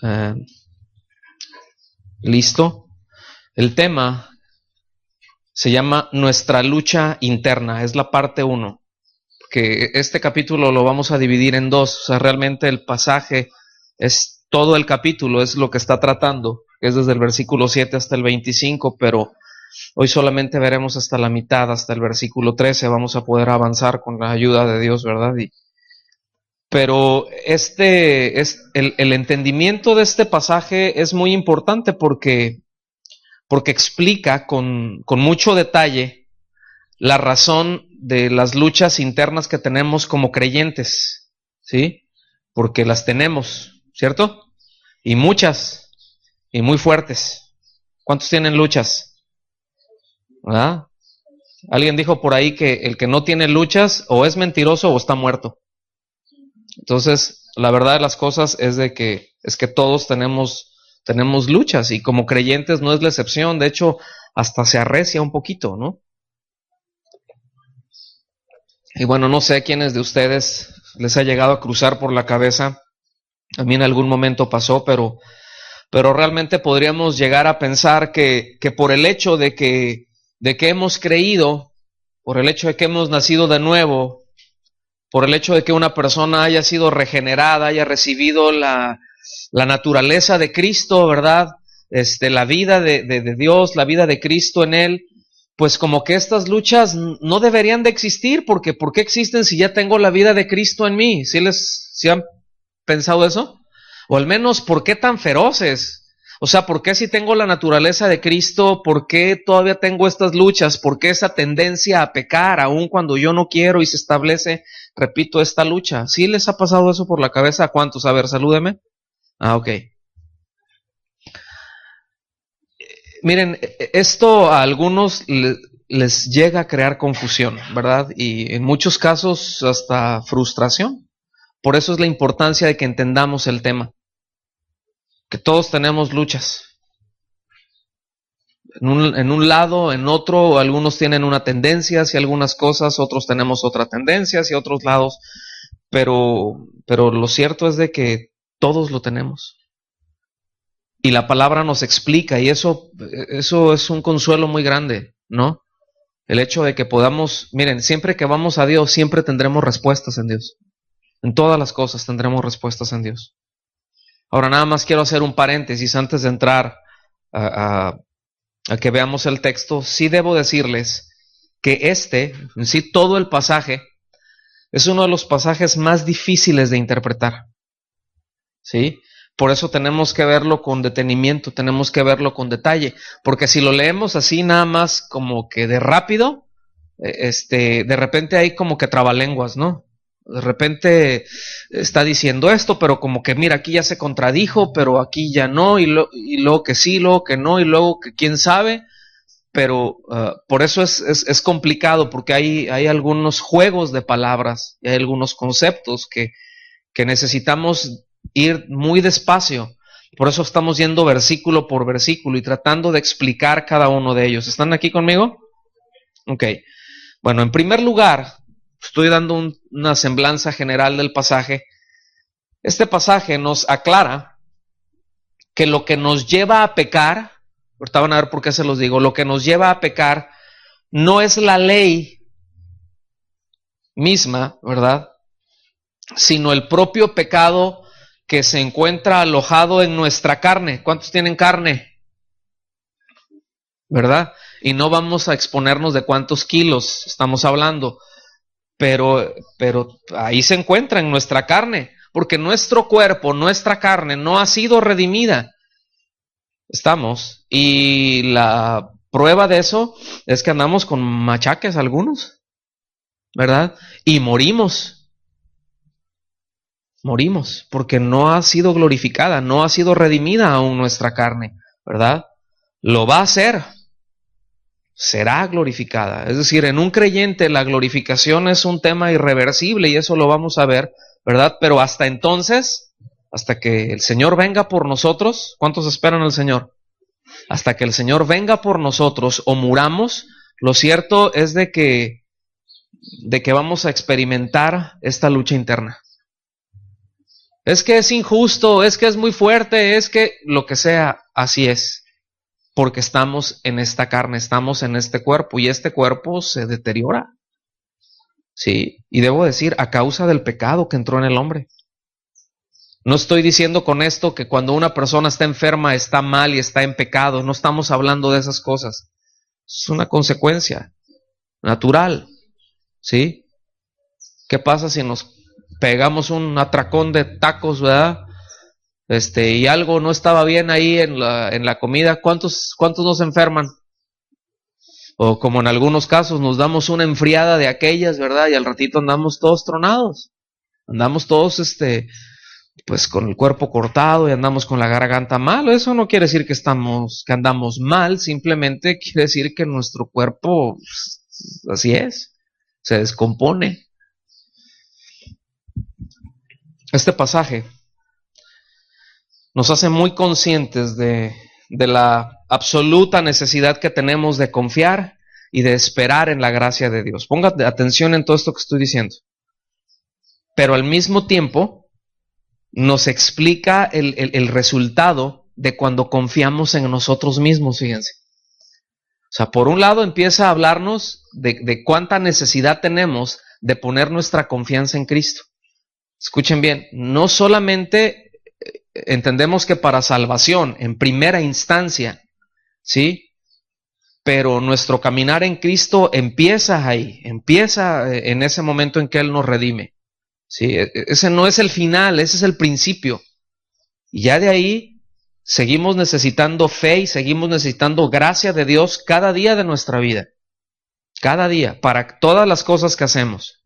Eh, ¿Listo? El tema se llama Nuestra lucha interna, es la parte 1. Que este capítulo lo vamos a dividir en dos, o sea, realmente el pasaje es todo el capítulo, es lo que está tratando, es desde el versículo 7 hasta el 25, pero hoy solamente veremos hasta la mitad, hasta el versículo 13, vamos a poder avanzar con la ayuda de Dios, ¿verdad? Pero el entendimiento de este pasaje es muy importante porque explica con mucho detalle la razón de las luchas internas que tenemos como creyentes, ¿sí? Porque las tenemos, ¿cierto? Y muchas, y muy fuertes. ¿Cuántos tienen luchas? ¿Verdad? Alguien dijo por ahí que el que no tiene luchas o es mentiroso o está muerto. Entonces, la verdad de las cosas es que todos tenemos luchas y como creyentes no es la excepción, de hecho, hasta se arrecia un poquito, ¿no? Y bueno, no sé a quiénes de ustedes les ha llegado a cruzar por la cabeza, a mí en algún momento pasó, pero realmente podríamos llegar a pensar que por el hecho de que hemos creído, por el hecho de que hemos nacido de nuevo, por el hecho de que una persona haya sido regenerada, haya recibido la naturaleza de Cristo, ¿verdad? La vida de Dios, la vida de Cristo en él, pues como que estas luchas no deberían de existir, porque ¿por qué existen si ya tengo la vida de Cristo en mí? ¿Sí han pensado eso? O al menos, ¿por qué tan feroces? O sea, ¿por qué si tengo la naturaleza de Cristo, por qué todavía tengo estas luchas? ¿Por qué esa tendencia a pecar, aun cuando yo no quiero y se establece, repito, esta lucha? ¿Sí les ha pasado eso por la cabeza? ¿A cuántos? A ver, salúdeme. Ok. Miren, esto a algunos les llega a crear confusión, ¿verdad? Y en muchos casos hasta frustración. Por eso es la importancia de que entendamos el tema. Que todos tenemos luchas. En un lado, en otro, algunos tienen una tendencia hacia algunas cosas, otros tenemos otra tendencia hacia otros lados, pero lo cierto es de que todos lo tenemos. Y la palabra nos explica, y eso es un consuelo muy grande, ¿no? El hecho de que podamos, miren, siempre que vamos a Dios, siempre tendremos respuestas en Dios. En todas las cosas tendremos respuestas en Dios. Ahora nada más quiero hacer un paréntesis antes de entrar a que veamos el texto. Sí debo decirles que en sí todo el pasaje, es uno de los pasajes más difíciles de interpretar. ¿Sí? Por eso tenemos que verlo con detenimiento, tenemos que verlo con detalle, porque si lo leemos así nada más como que de rápido, de repente hay como que trabalenguas, ¿no? De repente está diciendo esto, pero como que mira, aquí ya se contradijo, pero aquí ya no, y luego que sí, luego que no, y luego que quién sabe, pero por eso es complicado, porque hay algunos juegos de palabras, y hay algunos conceptos que necesitamos ir muy despacio. Por eso estamos yendo versículo por versículo y tratando de explicar cada uno de ellos. ¿Están aquí conmigo? Ok. Bueno, en primer lugar, estoy dando una semblanza general del pasaje. Este pasaje nos aclara que lo que nos lleva a pecar, ahorita van a ver por qué se los digo, lo que nos lleva a pecar no es la ley misma, ¿verdad? Sino el propio pecado que se encuentra alojado en nuestra carne. ¿Cuántos tienen carne? ¿Verdad? Y no vamos a exponernos de cuántos kilos estamos hablando, pero ahí se encuentra en nuestra carne, porque nuestro cuerpo, nuestra carne no ha sido redimida. Estamos, y la prueba de eso es que andamos con machaques algunos, ¿verdad? Y morimos, porque no ha sido glorificada, no ha sido redimida aún nuestra carne, ¿verdad? Lo va a hacer, será glorificada. Es decir, en un creyente la glorificación es un tema irreversible y eso lo vamos a ver, ¿verdad? Pero hasta entonces, hasta que el Señor venga por nosotros, ¿cuántos esperan al Señor? Hasta que el Señor venga por nosotros o muramos, lo cierto es de que vamos a experimentar esta lucha interna. Es que es injusto, es que es muy fuerte, es que lo que sea, así es. Porque estamos en esta carne, estamos en este cuerpo y este cuerpo se deteriora. Sí, y debo decir, a causa del pecado que entró en el hombre. No estoy diciendo con esto que cuando una persona está enferma está mal y está en pecado, no estamos hablando de esas cosas. Es una consecuencia natural, ¿sí? ¿Qué pasa si nos pegamos un atracón de tacos, verdad? Y algo no estaba bien ahí en la comida, ¿cuántos nos enferman? O como en algunos casos nos damos una enfriada de aquellas, ¿verdad? Y al ratito andamos todos tronados. Andamos todos, pues con el cuerpo cortado y andamos con la garganta mal. Eso no quiere decir que andamos mal, simplemente quiere decir que nuestro cuerpo, pues, así es, se descompone. Este pasaje nos hace muy conscientes de la absoluta necesidad que tenemos de confiar y de esperar en la gracia de Dios. Ponga atención en todo esto que estoy diciendo. Pero al mismo tiempo nos explica el resultado de cuando confiamos en nosotros mismos, fíjense. O sea, por un lado empieza a hablarnos de cuánta necesidad tenemos de poner nuestra confianza en Cristo. Escuchen bien, no solamente entendemos que para salvación, en primera instancia, ¿sí? Pero nuestro caminar en Cristo empieza ahí, empieza en ese momento en que Él nos redime, ¿sí? Ese no es el final, ese es el principio. Y ya de ahí seguimos necesitando fe y seguimos necesitando gracia de Dios cada día de nuestra vida. Cada día, para todas las cosas que hacemos.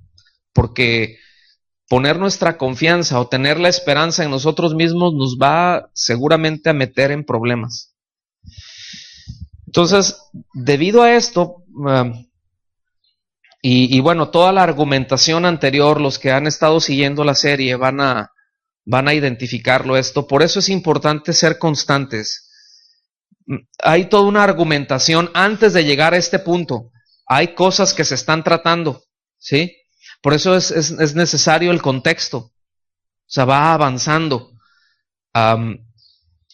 Porque poner nuestra confianza o tener la esperanza en nosotros mismos nos va seguramente a meter en problemas. Entonces, debido a esto, y bueno, toda la argumentación anterior, los que han estado siguiendo la serie van a identificarlo esto. Por eso es importante ser constantes. Hay toda una argumentación antes de llegar a este punto. Hay cosas que se están tratando, ¿sí? Por eso es necesario el contexto. O sea, va avanzando.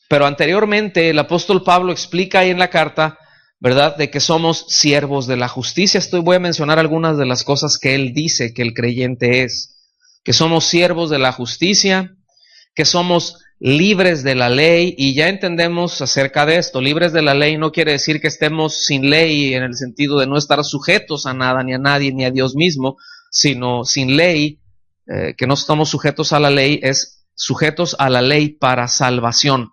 Pero anteriormente el apóstol Pablo explica ahí en la carta, ¿verdad?, de que somos siervos de la justicia. Voy a mencionar algunas de las cosas que él dice que el creyente es. Que somos siervos de la justicia, que somos libres de la ley, y ya entendemos acerca de esto. Libres de la ley no quiere decir que estemos sin ley en el sentido de no estar sujetos a nada, ni a nadie, ni a Dios mismo, sino sin ley, que no estamos sujetos a la ley, es sujetos a la ley para salvación.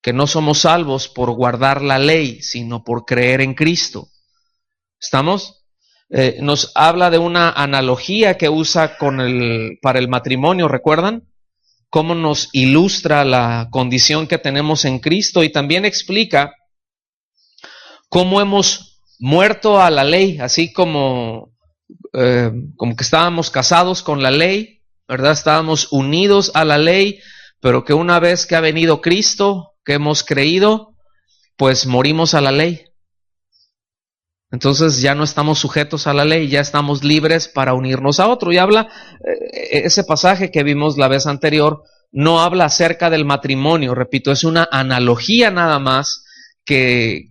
Que no somos salvos por guardar la ley, sino por creer en Cristo. ¿Estamos? Nos habla de una analogía que usa para el matrimonio, ¿recuerdan? Cómo nos ilustra la condición que tenemos en Cristo, y también explica cómo hemos muerto a la ley, así como que estábamos casados con la ley, ¿verdad? Estábamos unidos a la ley, pero que una vez que ha venido Cristo, que hemos creído, pues morimos a la ley. Entonces ya no estamos sujetos a la ley, ya estamos libres para unirnos a otro. Y habla, ese pasaje que vimos la vez anterior, no habla acerca del matrimonio, repito, es una analogía nada más que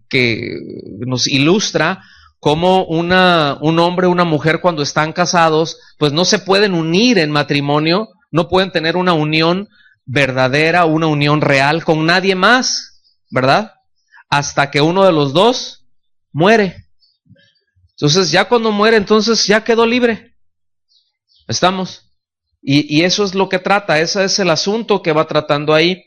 nos ilustra cómo un hombre y una mujer cuando están casados, pues no se pueden unir en matrimonio, no pueden tener una unión verdadera, una unión real con nadie más, ¿verdad? Hasta que uno de los dos muere. Entonces ya cuando muere, entonces ya quedó libre. ¿Estamos? Y eso es lo que trata, ese es el asunto que va tratando ahí.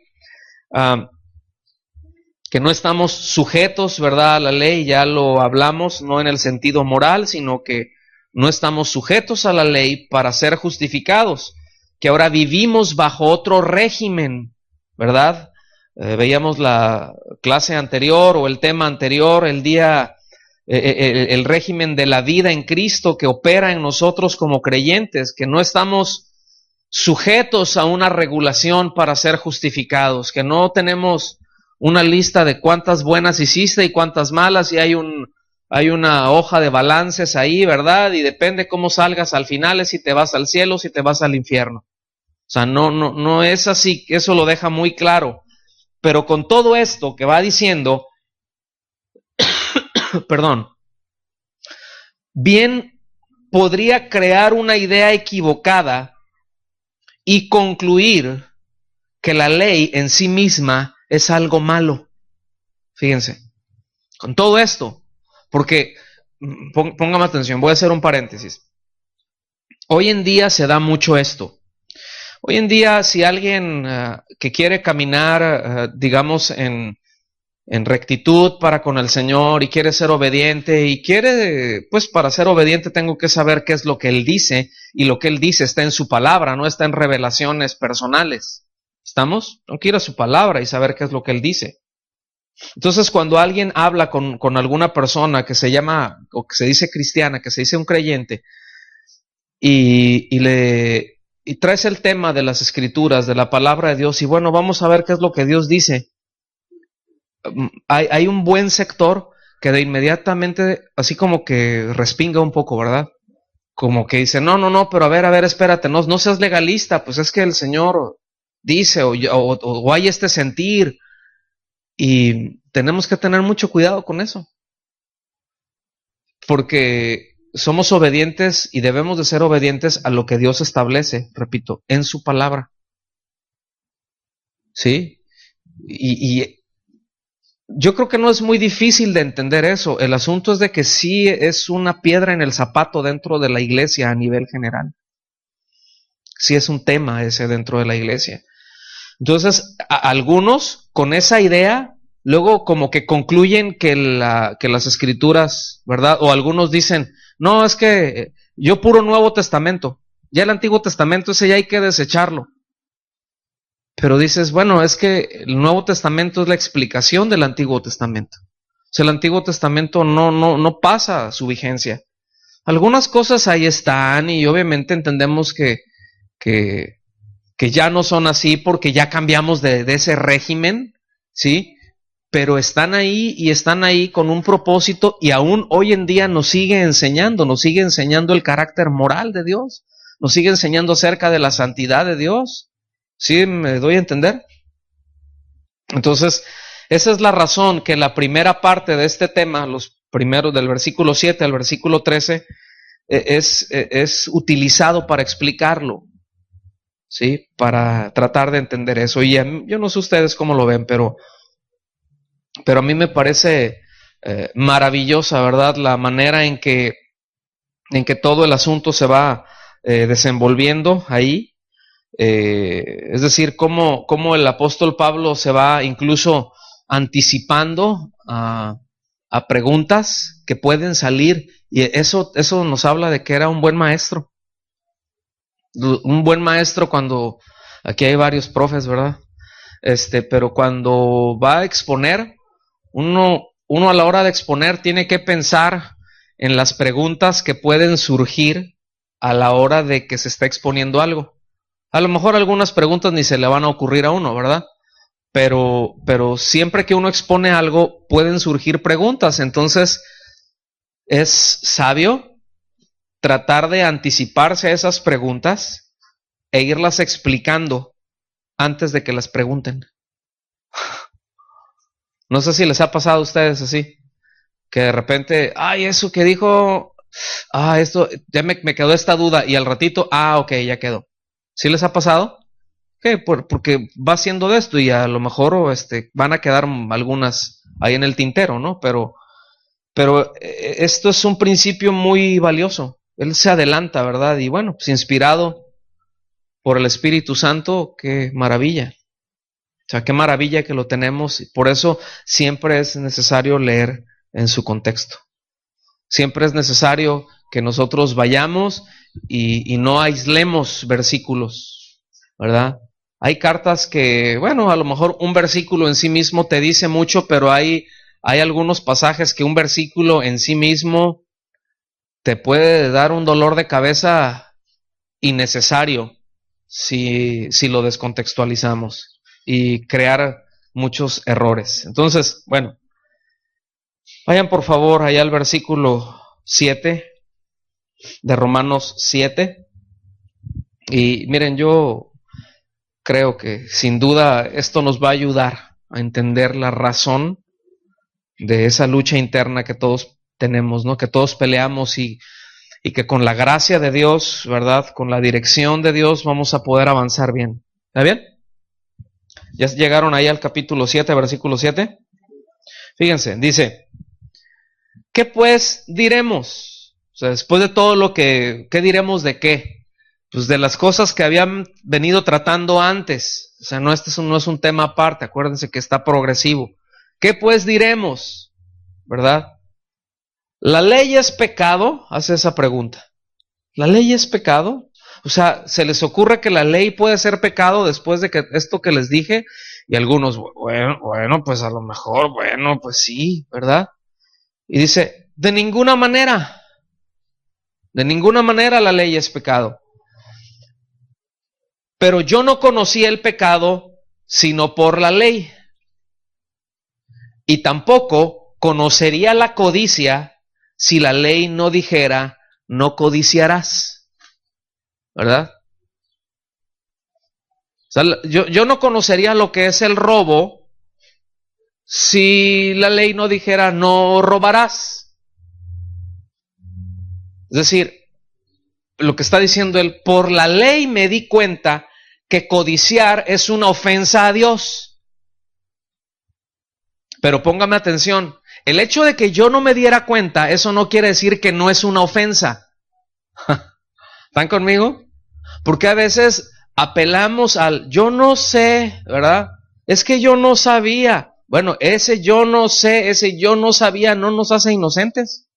Que no estamos sujetos, ¿verdad?, a la ley, ya lo hablamos, no en el sentido moral, sino que no estamos sujetos a la ley para ser justificados, que ahora vivimos bajo otro régimen, ¿verdad? Veíamos la clase anterior o el tema anterior, el régimen de la vida en Cristo que opera en nosotros como creyentes, que no estamos sujetos a una regulación para ser justificados, que no tenemos una lista de cuántas buenas hiciste y cuántas malas, y hay una hoja de balances ahí, ¿verdad? Y depende cómo salgas al final, es si te vas al cielo o si te vas al infierno. O sea, no es así, eso lo deja muy claro. Pero con todo esto que va diciendo, perdón, bien podría crear una idea equivocada y concluir que la ley en sí misma es algo malo. Fíjense, con todo esto, porque, póngame atención, voy a hacer un paréntesis. Hoy en día se da mucho esto. Hoy en día, si alguien que quiere caminar, digamos, en rectitud para con el Señor y quiere ser obediente y quiere, pues para ser obediente tengo que saber qué es lo que Él dice, y lo que Él dice está en su palabra, no está en revelaciones personales. ¿Estamos? Tengo que ir a su palabra y saber qué es lo que Él dice. Entonces, cuando alguien habla con alguna persona que se llama, o que se dice cristiana, que se dice un creyente, y traes el tema de las escrituras, de la palabra de Dios, y bueno, vamos a ver qué es lo que Dios dice. Hay un buen sector que de inmediatamente, así como que respinga un poco, ¿verdad? Como que dice, no, pero a ver, espérate, no seas legalista, pues es que el Señor dice, o hay este sentir, y tenemos que tener mucho cuidado con eso, porque somos obedientes y debemos de ser obedientes a lo que Dios establece, repito, en su palabra. ¿Sí? Y yo creo que no es muy difícil de entender eso. El asunto es de que sí es una piedra en el zapato dentro de la iglesia a nivel general. Sí es un tema ese dentro de la iglesia. Entonces, algunos con esa idea, luego como que concluyen que las escrituras, ¿verdad? O algunos dicen, no, es que yo puro Nuevo Testamento. Ya el Antiguo Testamento ese ya hay que desecharlo. Pero dices, bueno, es que el Nuevo Testamento es la explicación del Antiguo Testamento. O sea, el Antiguo Testamento no pasa su vigencia. Algunas cosas ahí están y obviamente entendemos que ya no son así porque ya cambiamos de ese régimen, ¿sí? Pero están ahí y están ahí con un propósito, y aún hoy en día nos sigue enseñando el carácter moral de Dios, nos sigue enseñando acerca de la santidad de Dios. ¿Sí me doy a entender? Entonces, esa es la razón que la primera parte de este tema, los primeros del versículo 7 al versículo 13, es utilizado para explicarlo, ¿sí? Para tratar de entender eso. Y yo no sé ustedes cómo lo ven, pero a mí me parece maravillosa, ¿verdad? La manera en que todo el asunto se va desenvolviendo ahí. Es decir, cómo el apóstol Pablo se va incluso anticipando a preguntas que pueden salir, y eso nos habla de que era un buen maestro. Un buen maestro cuando, aquí hay varios profes, ¿verdad? Pero cuando va a exponer, uno a la hora de exponer tiene que pensar en las preguntas que pueden surgir a la hora de que se está exponiendo algo. A lo mejor algunas preguntas ni se le van a ocurrir a uno, ¿verdad? Pero siempre que uno expone algo pueden surgir preguntas. Entonces es sabio tratar de anticiparse a esas preguntas e irlas explicando antes de que las pregunten. No sé si les ha pasado a ustedes así, que de repente, ay, eso que dijo, esto, ya me quedó esta duda, y al ratito, ok, ya quedó. ¿Sí les ha pasado? ¿Qué? Porque va siendo de esto y a lo mejor van a quedar algunas ahí en el tintero, ¿no? Pero esto es un principio muy valioso. Él se adelanta, ¿verdad? Y bueno, pues inspirado por el Espíritu Santo, qué maravilla. O sea, qué maravilla que lo tenemos. Y por eso siempre es necesario leer en su contexto. Siempre es necesario que nosotros vayamos y no aislemos versículos, ¿verdad? Hay cartas que, bueno, a lo mejor un versículo en sí mismo te dice mucho, pero hay algunos pasajes que un versículo en sí mismo te puede dar un dolor de cabeza innecesario si lo descontextualizamos y crear muchos errores. Entonces, bueno, vayan por favor allá al versículo 7 de Romanos 7. Y miren, yo creo que sin duda esto nos va a ayudar a entender la razón de esa lucha interna que todos tenemos, ¿no? Que todos peleamos y que con la gracia de Dios, ¿verdad? Con la dirección de Dios vamos a poder avanzar bien. ¿Está bien? ¿Ya llegaron ahí al capítulo 7, versículo 7? Fíjense, dice, ¿qué pues diremos? O sea, después de todo lo que, ¿qué diremos de qué? Pues de las cosas que habían venido tratando antes. O sea, no, no es un tema aparte, acuérdense que está progresivo. ¿Qué pues diremos? ¿Verdad? ¿La ley es pecado? Hace esa pregunta. ¿La ley es pecado? O sea, ¿se les ocurre que la ley puede ser pecado después de que esto que les dije? Y algunos, bueno, pues a lo mejor, bueno, pues sí, ¿verdad? Y dice, de ninguna manera la ley es pecado. Pero yo no conocí el pecado sino por la ley. Y tampoco conocería la codicia si la ley no dijera, no codiciarás. ¿Verdad? O sea, yo no conocería lo que es el robo si la ley no dijera, no robarás. Es decir, lo que está diciendo él, por la ley me di cuenta que codiciar es una ofensa a Dios. Pero póngame atención, el hecho de que yo no me diera cuenta, eso no quiere decir que no es una ofensa. ¿Están conmigo? Porque a veces apelamos al yo no sé, ¿verdad? Es que yo no sabía. Bueno, ese yo no sé, ese yo no sabía no nos hace inocentes.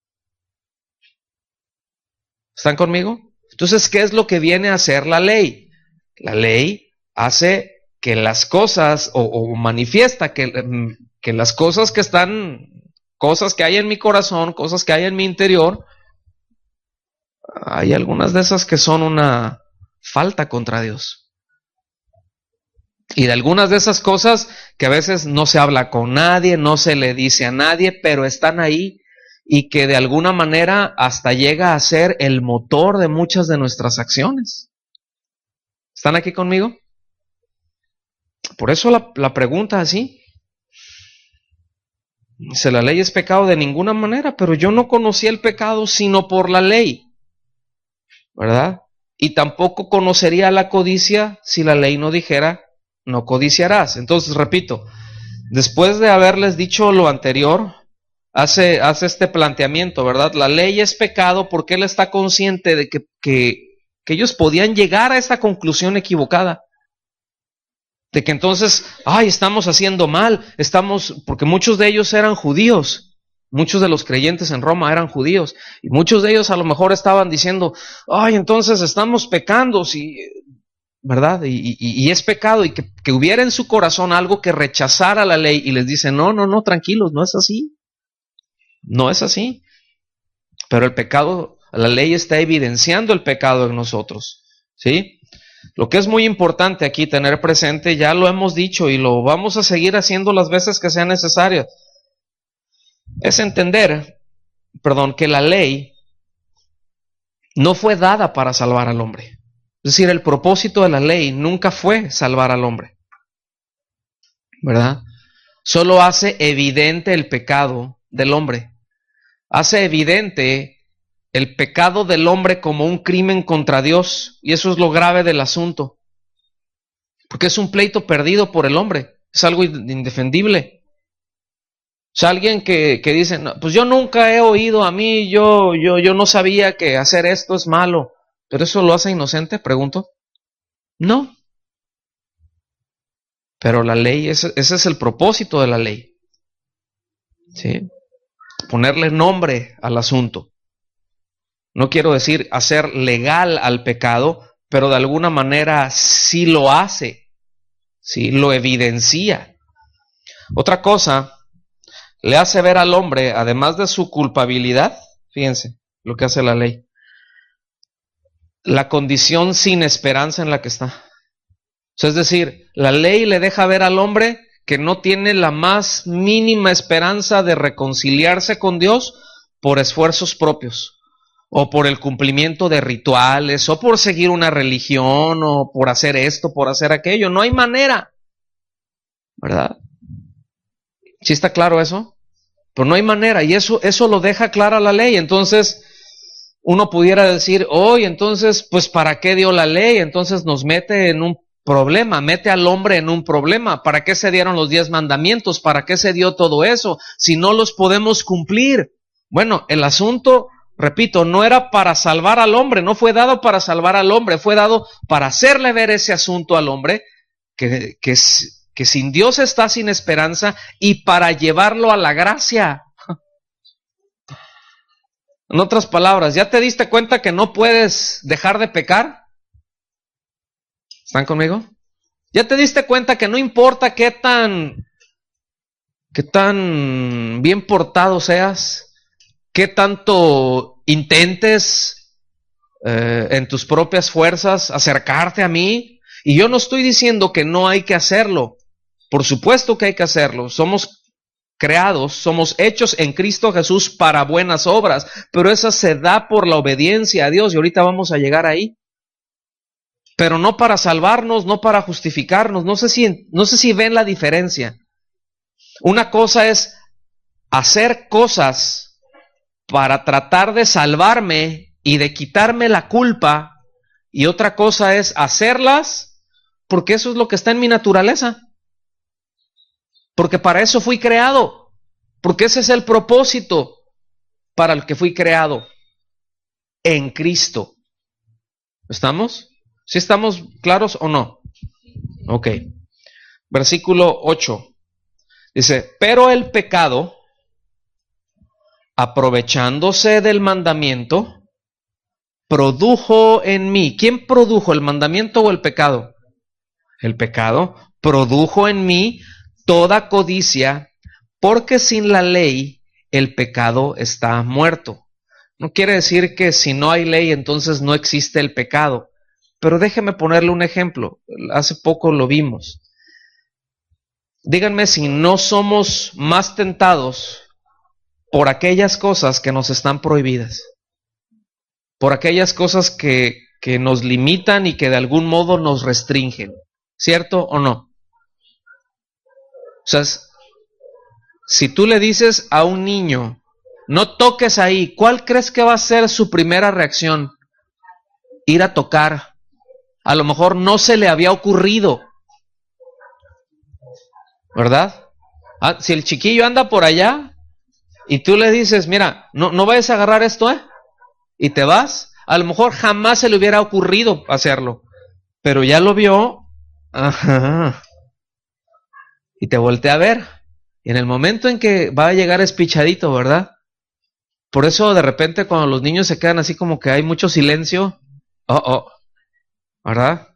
¿Están conmigo? Entonces, ¿qué es lo que viene a hacer la ley? La ley hace que las cosas, o manifiesta que las cosas que están, cosas que hay en mi corazón, cosas que hay en mi interior, hay algunas de esas que son una falta contra Dios. Y de algunas de esas cosas que a veces no se habla con nadie, no se le dice a nadie, pero están ahí y que de alguna manera hasta llega a ser el motor de muchas de nuestras acciones. ¿Están aquí conmigo? Por eso la pregunta así. Dice, la ley es pecado de ninguna manera, pero yo no conocí el pecado sino por la ley. ¿Verdad? Y tampoco conocería la codicia si la ley no dijera, no codiciarás. Entonces, repito, después de haberles dicho lo anterior, hace este planteamiento, ¿verdad? La ley es pecado porque él está consciente de que ellos podían llegar a esta conclusión equivocada. De que entonces, estamos haciendo mal, porque muchos de ellos eran judíos, muchos de los creyentes en Roma eran judíos, y muchos de ellos a lo mejor estaban diciendo, entonces estamos pecando, sí, ¿verdad? Y es pecado, y que hubiera en su corazón algo que rechazara la ley, y les dice, no, tranquilos, no es así, no es así. Pero el pecado, la ley está evidenciando el pecado en nosotros, ¿sí? Lo que es muy importante aquí tener presente, ya lo hemos dicho y lo vamos a seguir haciendo las veces que sean necesarias, es entender, que la ley no fue dada para salvar al hombre. Es decir, el propósito de la ley nunca fue salvar al hombre, ¿verdad? Solo hace evidente el pecado del hombre. Hace evidente el pecado del hombre como un crimen contra Dios, y eso es lo grave del asunto, porque es un pleito perdido por el hombre, es algo indefendible. O sea, alguien que dice, no, pues yo nunca he oído, a mí, yo no sabía que hacer esto es malo, pero eso lo hace inocente, pregunto. No. Pero la ley, ese es el propósito de la ley, ¿sí? Ponerle nombre al asunto. No quiero decir hacer legal al pecado, pero de alguna manera sí lo hace, sí lo evidencia. Otra cosa, le hace ver al hombre, además de su culpabilidad, fíjense lo que hace la ley, la condición sin esperanza en la que está. O sea, es decir, la ley le deja ver al hombre que no tiene la más mínima esperanza de reconciliarse con Dios por esfuerzos propios, o por el cumplimiento de rituales, o por seguir una religión, o por hacer esto, por hacer aquello. No hay manera, ¿verdad? ¿Sí está claro eso? Pero no hay manera, y eso lo deja clara la ley. Entonces, uno pudiera decir, entonces, pues, ¿para qué dio la ley? Entonces nos mete en un problema, mete al hombre en un problema. ¿Para qué se dieron los 10 mandamientos? ¿Para qué se dio todo eso? Si no los podemos cumplir. Bueno, el asunto, repito, no era para salvar al hombre, no fue dado para salvar al hombre, fue dado para hacerle ver ese asunto al hombre, que sin Dios está sin esperanza, y para llevarlo a la gracia. En otras palabras, ¿ya te diste cuenta que no puedes dejar de pecar? ¿Están conmigo? ¿Ya te diste cuenta que no importa qué tan bien portado seas, qué tanto intentes en tus propias fuerzas acercarte a mí? Y yo no estoy diciendo que no hay que hacerlo. Por supuesto que hay que hacerlo. Somos creados, somos hechos en Cristo Jesús para buenas obras, pero esa se da por la obediencia a Dios, y ahorita vamos a llegar ahí. Pero no para salvarnos, no para justificarnos. No sé si ven la diferencia. Una cosa es hacer cosas para tratar de salvarme y de quitarme la culpa, y otra cosa es hacerlas porque eso es lo que está en mi naturaleza. Porque para eso fui creado, porque ese es el propósito para el que fui creado, en Cristo. ¿Estamos? ¿Sí estamos claros o no? Ok. Versículo 8. Dice, pero el pecado, aprovechándose del mandamiento, produjo en mí. ¿Quién produjo, el mandamiento o el pecado? El pecado produjo en mí toda codicia, porque sin la ley el pecado está muerto. No quiere decir que si no hay ley entonces no existe el pecado, pero déjeme ponerle un ejemplo. Hace poco lo vimos. Díganme si no somos más tentados por aquellas cosas que nos están prohibidas, por aquellas cosas que nos limitan y que de algún modo nos restringen, ¿cierto o no? O sea, si tú le dices a un niño, no toques ahí, ¿cuál crees que va a ser su primera reacción? Ir a tocar. A lo mejor no se le había ocurrido, ¿verdad? Si el chiquillo anda por allá y tú le dices, mira, no vayas a agarrar esto, y te vas, a lo mejor jamás se le hubiera ocurrido hacerlo, pero ya lo vio, ajá, y te voltea a ver. Y en el momento en que va a llegar espichadito, ¿verdad? Por eso de repente cuando los niños se quedan así como que hay mucho silencio, ¿verdad?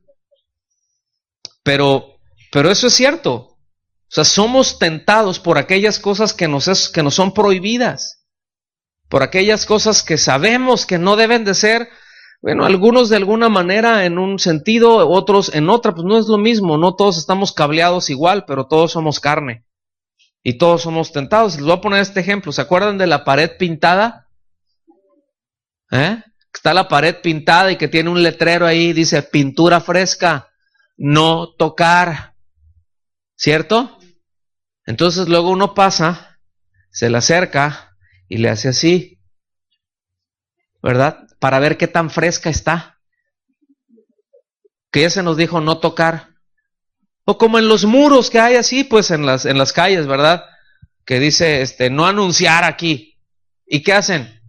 Pero eso es cierto. O sea, somos tentados por aquellas cosas que nos son prohibidas, por aquellas cosas que sabemos que no deben de ser. Bueno, algunos de alguna manera en un sentido, otros en otra, pues no es lo mismo, no todos estamos cableados igual, pero todos somos carne. Y todos somos tentados. Les voy a poner este ejemplo. ¿Se acuerdan de la pared pintada? Está la pared pintada y que tiene un letrero ahí, dice pintura fresca, no tocar. ¿Cierto? Entonces luego uno pasa, se le acerca y le hace así, ¿verdad? Para ver qué tan fresca está. Que ya se nos dijo no tocar. O como en los muros que hay así, pues en las calles, ¿verdad? Que dice, no anunciar aquí. ¿Y qué hacen?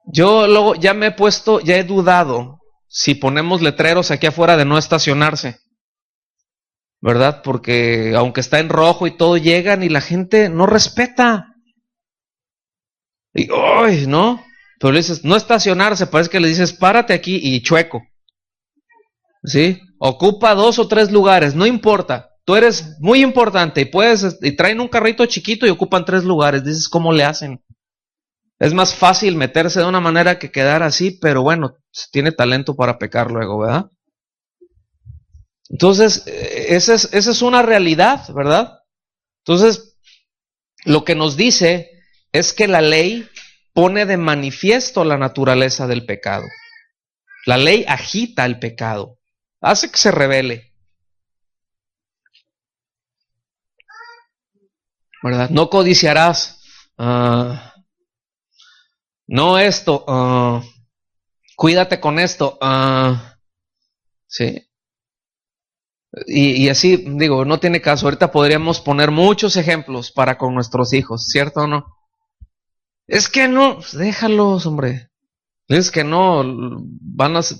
Yo luego ya he dudado si ponemos letreros aquí afuera de no estacionarse, ¿verdad? Porque aunque está en rojo y todo, llegan y la gente no respeta. Y, ¡ay, no! Pero le dices, no estacionarse, parece que le dices, párate aquí y chueco. ¿Sí? Ocupa 2 o 3 lugares, no importa. Tú eres muy importante y traen un carrito chiquito y ocupan 3 lugares. Dices, ¿cómo le hacen? Es más fácil meterse de una manera que quedar así, pero bueno, tiene talento para pecar luego, ¿verdad? Entonces, esa es una realidad, ¿verdad? Entonces, lo que nos dice es que la ley pone de manifiesto la naturaleza del pecado. La ley agita el pecado, hace que se revele, ¿verdad? No codiciarás, no esto, cuídate con esto, sí. Y así, digo, no tiene caso. Ahorita podríamos poner muchos ejemplos para con nuestros hijos, ¿cierto o no? Es que no, déjalos, hombre. Es que no,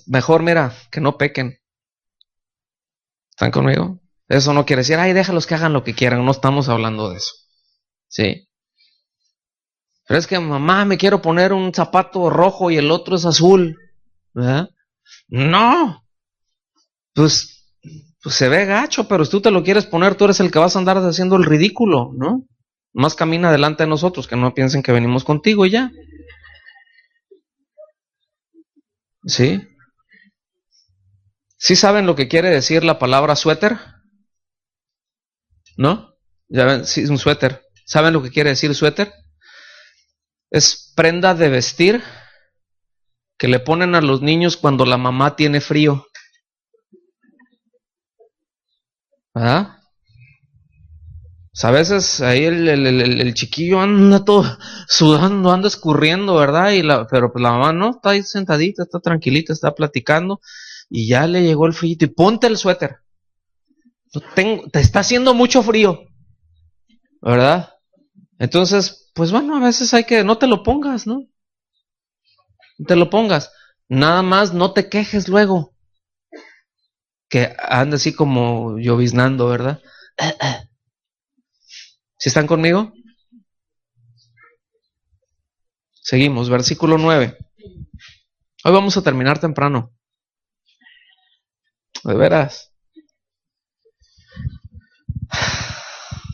mejor mira, que no pequen. ¿Están conmigo? Eso no quiere decir, ay, déjalos que hagan lo que quieran, no estamos hablando de eso. Sí. Pero es que mamá, me quiero poner un zapato rojo y el otro es azul, ¿verdad? No, pues se ve gacho, pero si tú te lo quieres poner, tú eres el que vas a andar haciendo el ridículo, ¿no? Más camina delante de nosotros, que no piensen que venimos contigo y ya. ¿Sí? ¿Sí saben lo que quiere decir la palabra suéter? ¿No? Ya ven, sí, es un suéter. ¿Saben lo que quiere decir suéter? Es prenda de vestir que le ponen a los niños cuando la mamá tiene frío. ¿Ah? O sea, a veces ahí el chiquillo anda todo sudando, anda escurriendo, ¿verdad? Pero pues la mamá no, está ahí sentadita, está tranquilita, está platicando y ya le llegó el frío y ponte el suéter. Te está haciendo mucho frío, ¿verdad? Entonces, pues bueno, a veces hay que, no te lo pongas, ¿no? No te lo pongas. Nada más no te quejes luego. Que anda así como lloviznando, ¿verdad? ¿Sí están conmigo? Seguimos, versículo 9. Hoy vamos a terminar temprano. De veras.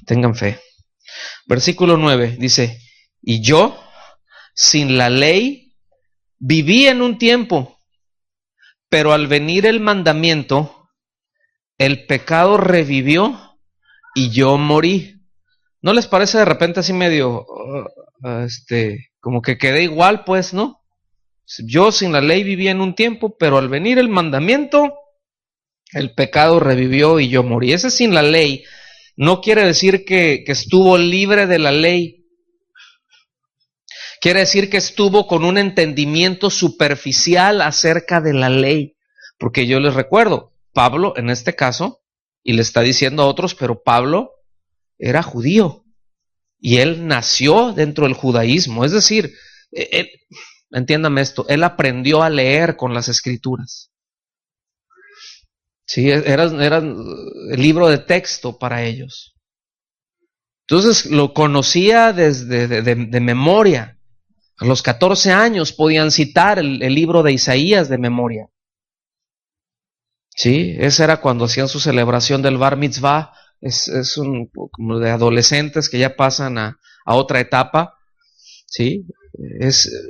Tengan fe. Versículo 9 dice, y yo, sin la ley, viví en un tiempo, pero al venir el mandamiento, el pecado revivió y yo morí. ¿No les parece de repente así medio, como que quedé igual, pues, ¿no? Yo sin la ley viví en un tiempo, pero al venir el mandamiento, el pecado revivió y yo morí. Ese sin la ley no quiere decir que estuvo libre de la ley. Quiere decir que estuvo con un entendimiento superficial acerca de la ley. Porque yo les recuerdo, Pablo en este caso, y le está diciendo a otros, pero Pablo era judío y él nació dentro del judaísmo. Es decir, entiéndame esto, él aprendió a leer con las escrituras. Sí, era el libro de texto para ellos. Entonces lo conocía desde de memoria. A los 14 años podían citar el libro de Isaías de memoria. Sí, ese era cuando hacían su celebración del Bar Mitzvah. Es como de adolescentes que ya pasan a otra etapa. Sí,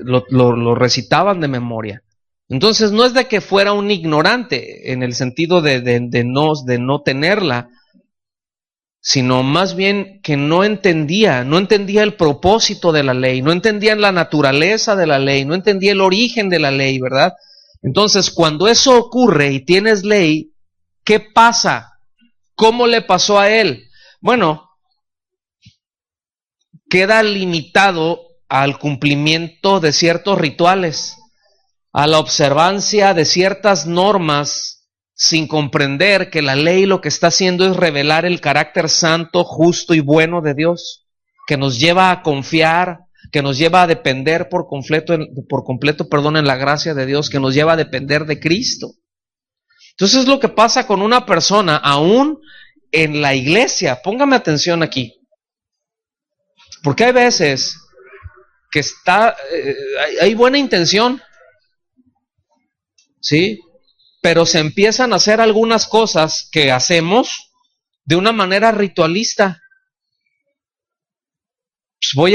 lo recitaban de memoria. Entonces no es de que fuera un ignorante en el sentido de no tenerla, sino más bien que no entendía el propósito de la ley, no entendía la naturaleza de la ley, no entendía el origen de la ley, ¿verdad? Entonces, cuando eso ocurre y tienes ley, ¿qué pasa? ¿Cómo le pasó a él? Bueno, queda limitado al cumplimiento de ciertos rituales, a la observancia de ciertas normas, sin comprender que la ley lo que está haciendo es revelar el carácter santo, justo y bueno de Dios, que nos lleva a confiar, que nos lleva a depender por completo, en la gracia de Dios, que nos lleva a depender de Cristo. Entonces es lo que pasa con una persona, aún en la iglesia. Póngame atención aquí, porque hay veces que hay buena intención, ¿sí? Pero se empiezan a hacer algunas cosas que hacemos de una manera ritualista. Pues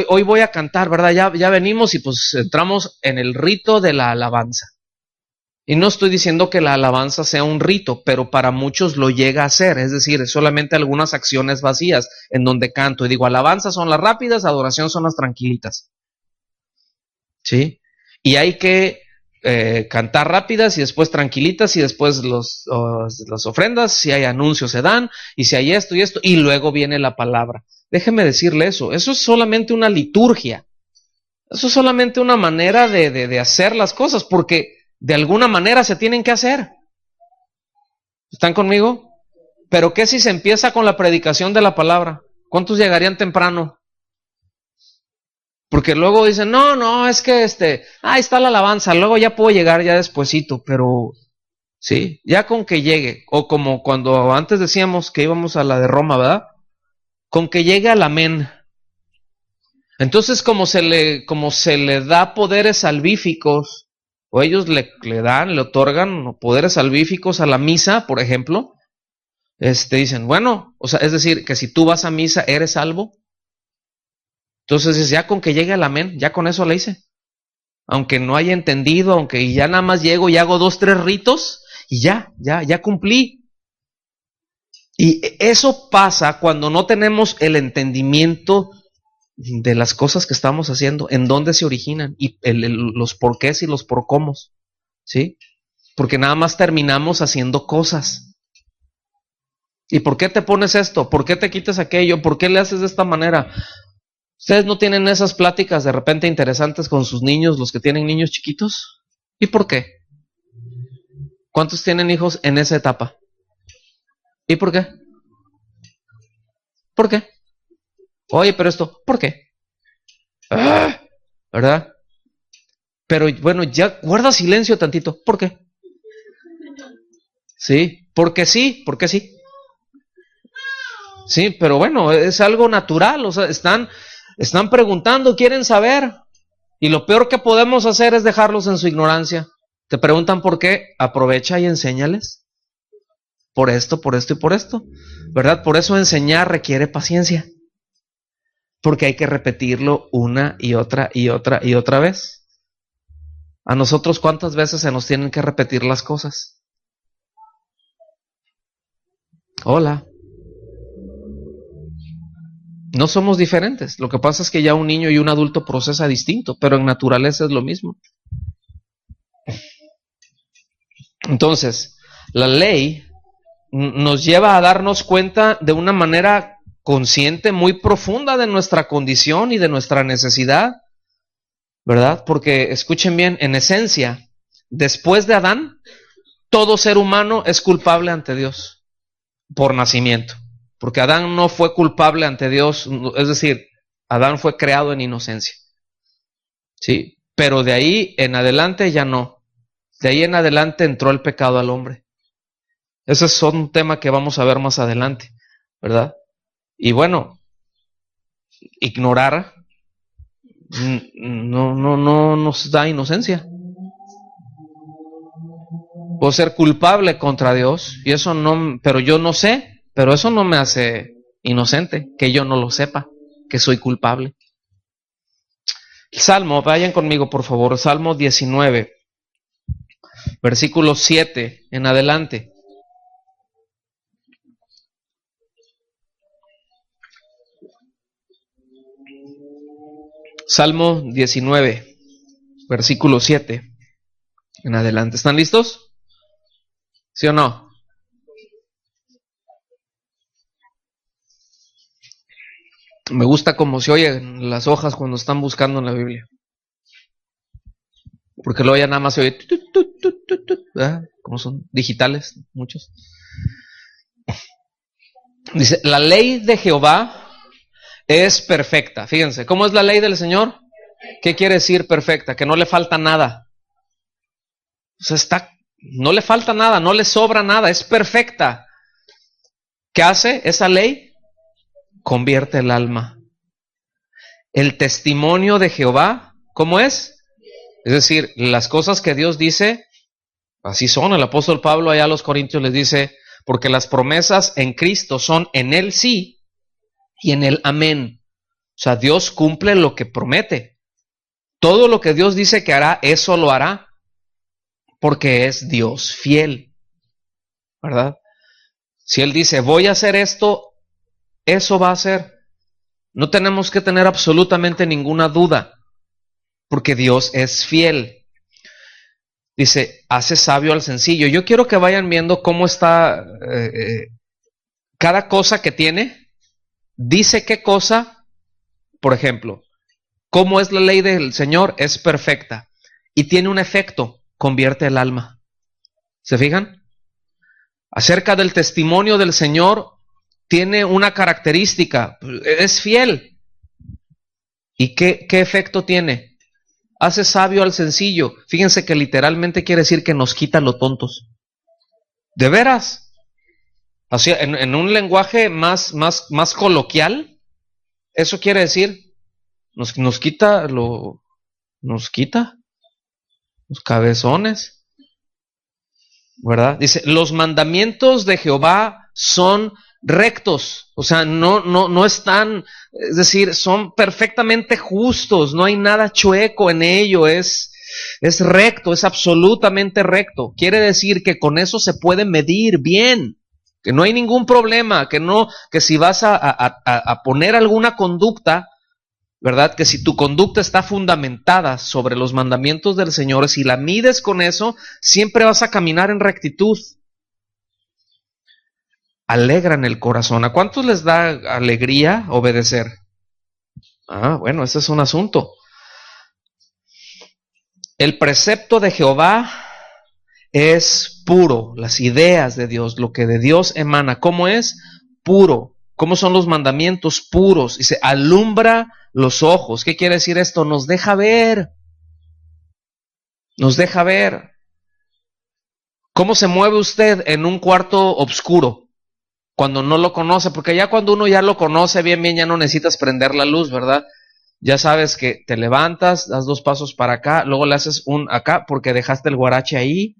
hoy voy a cantar, ¿verdad? Ya venimos y pues entramos en el rito de la alabanza. Y no estoy diciendo que la alabanza sea un rito, pero para muchos lo llega a ser, es decir, solamente algunas acciones vacías en donde canto. Y digo, alabanza son las rápidas, adoración son las tranquilitas. ¿sí? Y hay que cantar rápidas y después tranquilitas y después las ofrendas, si hay anuncios se dan y si hay esto y esto y luego viene la palabra. Déjeme decirle eso es solamente una liturgia, eso es solamente una manera de hacer las cosas porque de alguna manera se tienen que hacer. ¿Están conmigo? Pero ¿qué si se empieza con la predicación de la palabra? ¿Cuántos llegarían temprano? Porque luego dicen, no, es que ahí está la alabanza, luego ya puedo llegar ya despuesito, pero sí, ya con que llegue, o como cuando antes decíamos que íbamos a la de Roma, ¿verdad? Con que llegue al amén. Entonces, como se le da poderes salvíficos, o ellos le otorgan poderes salvíficos a la misa, por ejemplo, dicen, bueno, o sea, es decir, que si tú vas a misa, ¿eres salvo? Entonces, ya con que llegue al amén, ya con eso le hice. Aunque no haya entendido, aunque ya nada más llego y hago 2, 3 ritos, y ya cumplí. Y eso pasa cuando no tenemos el entendimiento de las cosas que estamos haciendo, en dónde se originan, y los porqués y los porcómos, ¿sí? Porque nada más terminamos haciendo cosas. ¿Y por qué te pones esto? ¿Por qué te quitas aquello? ¿Por qué le haces de esta manera? ¿Ustedes no tienen esas pláticas de repente interesantes con sus niños, los que tienen niños chiquitos? ¿Y por qué? ¿Cuántos tienen hijos en esa etapa? ¿Y por qué? ¿Por qué? Oye, pero esto, ¿por qué? ¡Ah! ¿Verdad? Pero bueno, ya guarda silencio tantito. ¿Por qué? Sí, porque sí, porque sí. Sí, pero bueno, es algo natural, o sea, están preguntando, quieren saber. Y lo peor que podemos hacer es dejarlos en su ignorancia. Te preguntan por qué, aprovecha y enséñales. Por esto y por esto. ¿Verdad? Por eso enseñar requiere paciencia. Porque hay que repetirlo una y otra y otra y otra vez. A nosotros, ¿cuántas veces se nos tienen que repetir las cosas? Hola. No somos diferentes. Lo que pasa es que ya un niño y un adulto procesa distinto, pero en naturaleza es lo mismo. Entonces, la ley nos lleva a darnos cuenta de una manera consciente, muy profunda de nuestra condición y de nuestra necesidad, ¿verdad? Porque, escuchen bien, en esencia, después de Adán, todo ser humano es culpable ante Dios por nacimiento. Porque Adán no fue culpable ante Dios, es decir, Adán fue creado en inocencia. Sí, pero de ahí en adelante ya no. De ahí en adelante entró el pecado al hombre. Ese es un tema que vamos a ver más adelante, ¿verdad? Y bueno, ignorar no nos da inocencia. Puedo ser culpable contra Dios y eso no, pero yo no sé, pero eso no me hace inocente, que yo no lo sepa, que soy culpable. Salmo, vayan conmigo por favor, Salmo 19, versículo 7 en adelante. Salmo 19, versículo 7 en adelante. ¿Están listos? ¿Sí o no? Me gusta cómo se oyen las hojas cuando están buscando en la Biblia. Porque luego ya nada más se oye, ¿verdad? Como son digitales, muchos. Dice, la ley de Jehová es perfecta. Fíjense, ¿cómo es la ley del Señor? ¿Qué quiere decir perfecta? Que no le falta nada. O sea, no le falta nada, no le sobra nada, es perfecta. ¿Qué hace esa ley? Convierte el alma. El testimonio de Jehová, ¿cómo es? Es decir, las cosas que Dios dice, así son. El apóstol Pablo allá a los Corintios les dice, porque las promesas en Cristo son en Él sí y en Él amén. O sea, Dios cumple lo que promete. Todo lo que Dios dice que hará, eso lo hará, porque es Dios fiel, ¿verdad? Si Él dice, voy a hacer esto, eso va a hacer. No tenemos que tener absolutamente ninguna duda. porque Dios es fiel. Dice, hace sabio al sencillo. Yo quiero que vayan viendo cómo está cada cosa que tiene. Dice qué cosa, por ejemplo, cómo es la ley del Señor, es perfecta. Y tiene un efecto, convierte el alma. ¿Se fijan? Acerca del testimonio del Señor, tiene una característica, es fiel. ¿Y qué efecto tiene? Hace sabio al sencillo. Fíjense que literalmente quiere decir que nos quita lo tontos. ¿De veras? Así, en un lenguaje más coloquial, eso quiere decir, nos quita los cabezones, ¿verdad? Dice, los mandamientos de Jehová son rectos, o sea, no están, es decir, son perfectamente justos, no hay nada chueco en ello, es recto, es absolutamente recto. Quiere decir que con eso se puede medir bien, que no hay ningún problema, que si vas a poner alguna conducta, ¿verdad? Que si tu conducta está fundamentada sobre los mandamientos del Señor, si la mides con eso, siempre vas a caminar en rectitud. Alegran el corazón. ¿A cuántos les da alegría obedecer? Bueno, ese es un asunto. El precepto de Jehová es puro. Las ideas de Dios, lo que de Dios emana, ¿cómo es? Puro. ¿Cómo son los mandamientos? Puros. Dice, alumbra los ojos. ¿Qué quiere decir esto? Nos deja ver. Nos deja ver. ¿Cómo se mueve usted en un cuarto oscuro cuando no lo conoce? Porque ya cuando uno ya lo conoce bien, ya no necesitas prender la luz, ¿verdad? Ya sabes que te levantas, das 2 pasos para acá, luego le haces un acá porque dejaste el guarache ahí,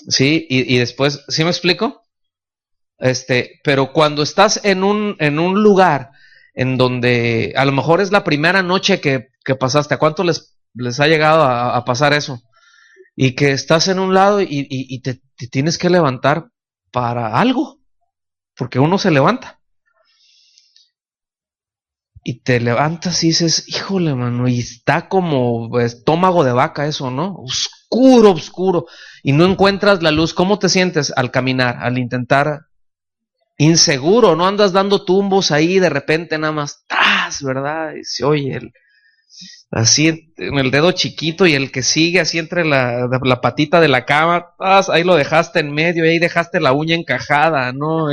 ¿sí? Y después, ¿sí me explico? Pero cuando estás en un lugar en donde a lo mejor es la primera noche que pasaste, ¿a cuánto les ha llegado a pasar eso? Y que estás en un lado y te tienes que levantar para algo, porque uno se levanta. Y te levantas y dices, híjole, mano, y está como estómago de vaca eso, ¿no? Oscuro, oscuro, y no encuentras la luz. ¿Cómo te sientes al caminar, al intentar? Inseguro, no andas dando tumbos ahí, de repente nada más, ¡tas!, ¿verdad? Y se oye así en el dedo chiquito y el que sigue así entre la patita de la cama, ¡tas!, ahí lo dejaste en medio, y ahí dejaste la uña encajada, ¿no?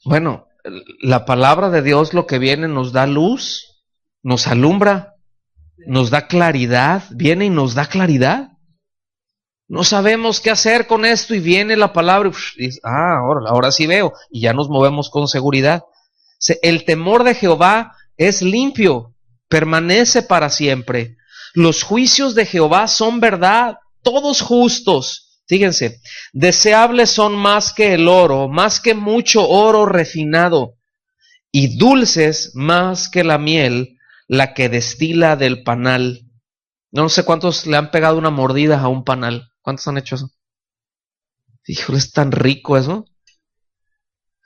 Bueno, la palabra de Dios lo que viene nos da luz, nos alumbra, nos da claridad, viene y nos da claridad. No sabemos qué hacer con esto y viene la palabra y dice, ahora sí veo, y ya nos movemos con seguridad. El temor de Jehová es limpio, permanece para siempre. Los juicios de Jehová son verdad, todos justos. Fíjense, deseables son más que el oro, más que mucho oro refinado, y dulces más que la miel, la que destila del panal. No sé cuántos le han pegado una mordida a un panal. ¿Cuántos han hecho eso? Híjole, es tan rico eso,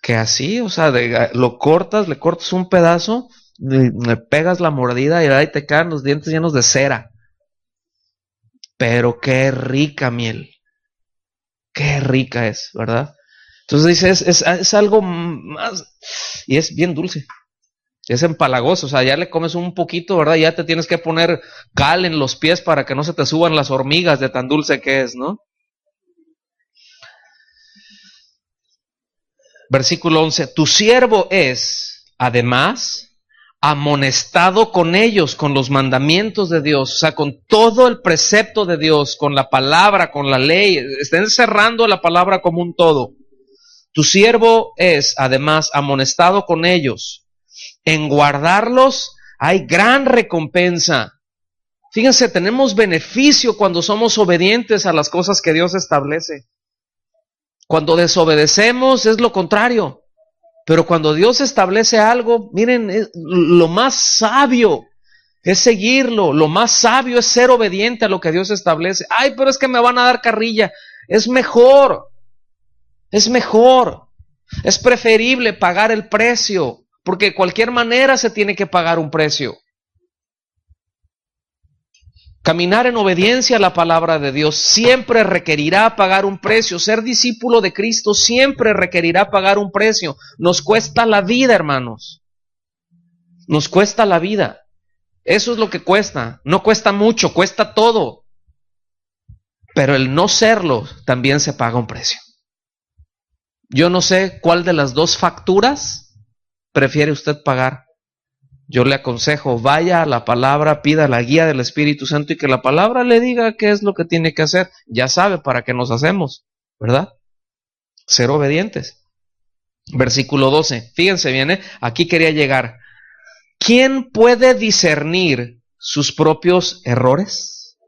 que así, o sea, lo cortas, le cortas un pedazo, le pegas la mordida y ahí te quedan los dientes llenos de cera. Pero qué rica miel. Qué rica es, ¿verdad? Entonces dice, es algo más, y es bien dulce, es empalagoso, o sea, ya le comes un poquito, ¿verdad? Ya te tienes que poner cal en los pies para que no se te suban las hormigas de tan dulce que es, ¿no? Versículo 11, tu siervo es, además, amonestado con ellos, con los mandamientos de Dios, o sea, con todo el precepto de Dios, con la palabra, con la ley, estén cerrando la palabra como un todo. Tu siervo es, además, amonestado con ellos. En guardarlos hay gran recompensa. Fíjense, tenemos beneficio cuando somos obedientes a las cosas que Dios establece. Cuando desobedecemos es lo contrario. Pero cuando Dios establece algo, miren, lo más sabio es seguirlo, lo más sabio es ser obediente a lo que Dios establece. Ay, pero es que me van a dar carrilla. Es mejor, es preferible pagar el precio, porque de cualquier manera se tiene que pagar un precio. Caminar en obediencia a la palabra de Dios siempre requerirá pagar un precio. Ser discípulo de Cristo siempre requerirá pagar un precio. Nos cuesta la vida, hermanos. Nos cuesta la vida. Eso es lo que cuesta. No cuesta mucho, cuesta todo. Pero el no serlo también se paga un precio. Yo no sé cuál de las dos facturas prefiere usted pagar. Yo le aconsejo, vaya a la palabra, pida la guía del Espíritu Santo y que la palabra le diga qué es lo que tiene que hacer. Ya sabe para qué nos hacemos, ¿verdad? Ser obedientes. Versículo 12. Fíjense bien, aquí quería llegar. ¿Quién puede discernir sus propios errores?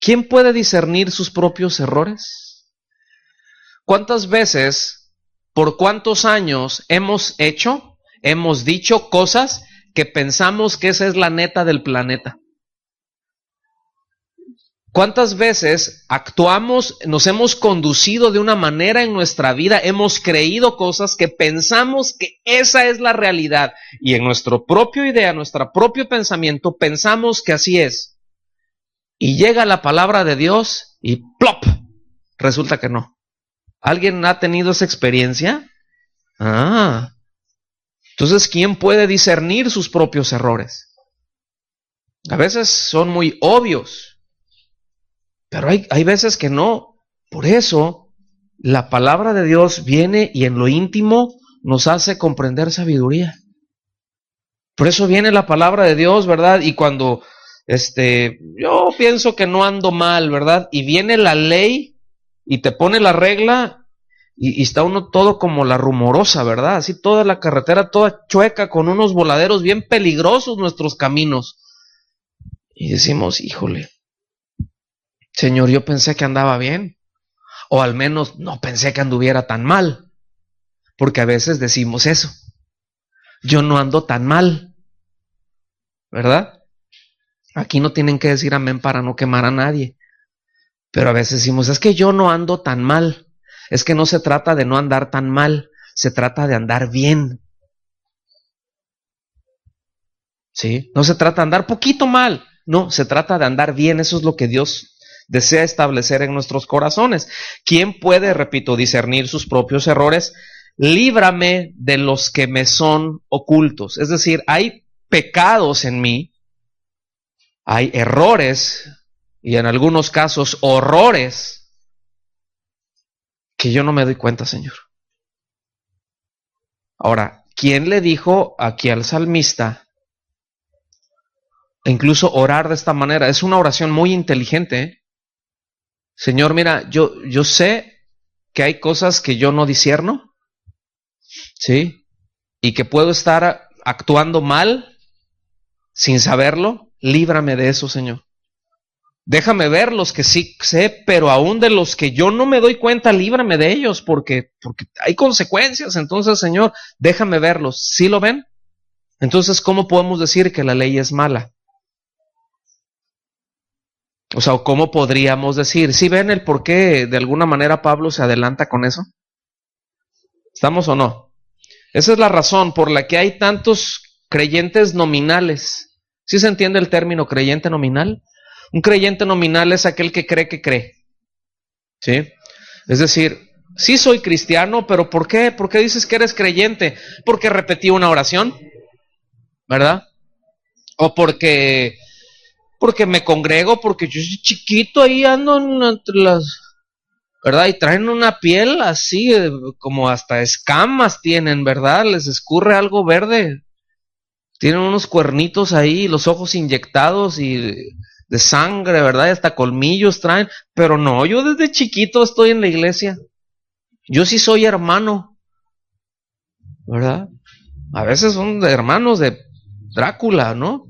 ¿Quién puede discernir sus propios errores? ¿Cuántas veces, por cuántos años hemos dicho cosas que pensamos que esa es la neta del planeta? ¿Cuántas veces actuamos, nos hemos conducido de una manera en nuestra vida, hemos creído cosas que pensamos que esa es la realidad y en nuestro propio idea, nuestro propio pensamiento, pensamos que así es? Y llega la palabra de Dios y ¡plop! Resulta que no. ¿Alguien ha tenido esa experiencia? Entonces, ¿quién puede discernir sus propios errores? A veces son muy obvios. Pero hay veces que no. Por eso, la palabra de Dios viene y en lo íntimo nos hace comprender sabiduría. Por eso viene la palabra de Dios, ¿verdad? Y cuando yo pienso que no ando mal, ¿verdad? Y viene la ley y te pone la regla y está uno todo como la rumorosa, ¿verdad? Así toda la carretera toda chueca con unos voladeros bien peligrosos nuestros caminos. Y decimos, híjole, Señor, yo pensé que andaba bien, o al menos no pensé que anduviera tan mal, porque a veces decimos eso, yo no ando tan mal, ¿verdad? Aquí no tienen que decir amén para no quemar a nadie, pero a veces decimos, es que yo no ando tan mal, es que no se trata de no andar tan mal, se trata de andar bien, ¿sí? No se trata de andar poquito mal, no, se trata de andar bien, eso es lo que Dios desea establecer en nuestros corazones. ¿Quién puede, repito, discernir sus propios errores? Líbrame de los que me son ocultos. Es decir, hay pecados en mí, hay errores y en algunos casos horrores que yo no me doy cuenta, Señor. Ahora, ¿quién le dijo aquí al salmista incluso orar de esta manera? Es una oración muy inteligente, ¿eh? Señor, mira, yo sé que hay cosas que yo no discierno, ¿sí? Y que puedo estar actuando mal sin saberlo. Líbrame de eso, Señor. Déjame ver los que sí sé, pero aún de los que yo no me doy cuenta, líbrame de ellos, porque hay consecuencias. Entonces, Señor, déjame verlos. ¿Sí lo ven? Entonces, ¿cómo podemos decir que la ley es mala? O sea, ¿cómo podríamos decir? ¿Sí ven el por qué de alguna manera Pablo se adelanta con eso? ¿Estamos o no? Esa es la razón por la que hay tantos creyentes nominales. ¿Sí se entiende el término creyente nominal? Un creyente nominal es aquel que cree. ¿Sí? Es decir, sí soy cristiano, pero ¿por qué? ¿Por qué dices que eres creyente? Porque repetí una oración, ¿verdad? O porque me congrego, porque yo soy chiquito, ahí ando entre las, ¿verdad? Y traen una piel así, como hasta escamas tienen, ¿verdad? Les escurre algo verde. Tienen unos cuernitos ahí, los ojos inyectados y de sangre, ¿verdad? Y hasta colmillos traen. Pero no, yo desde chiquito estoy en la iglesia. Yo sí soy hermano, ¿verdad? A veces son hermanos de Drácula, ¿no?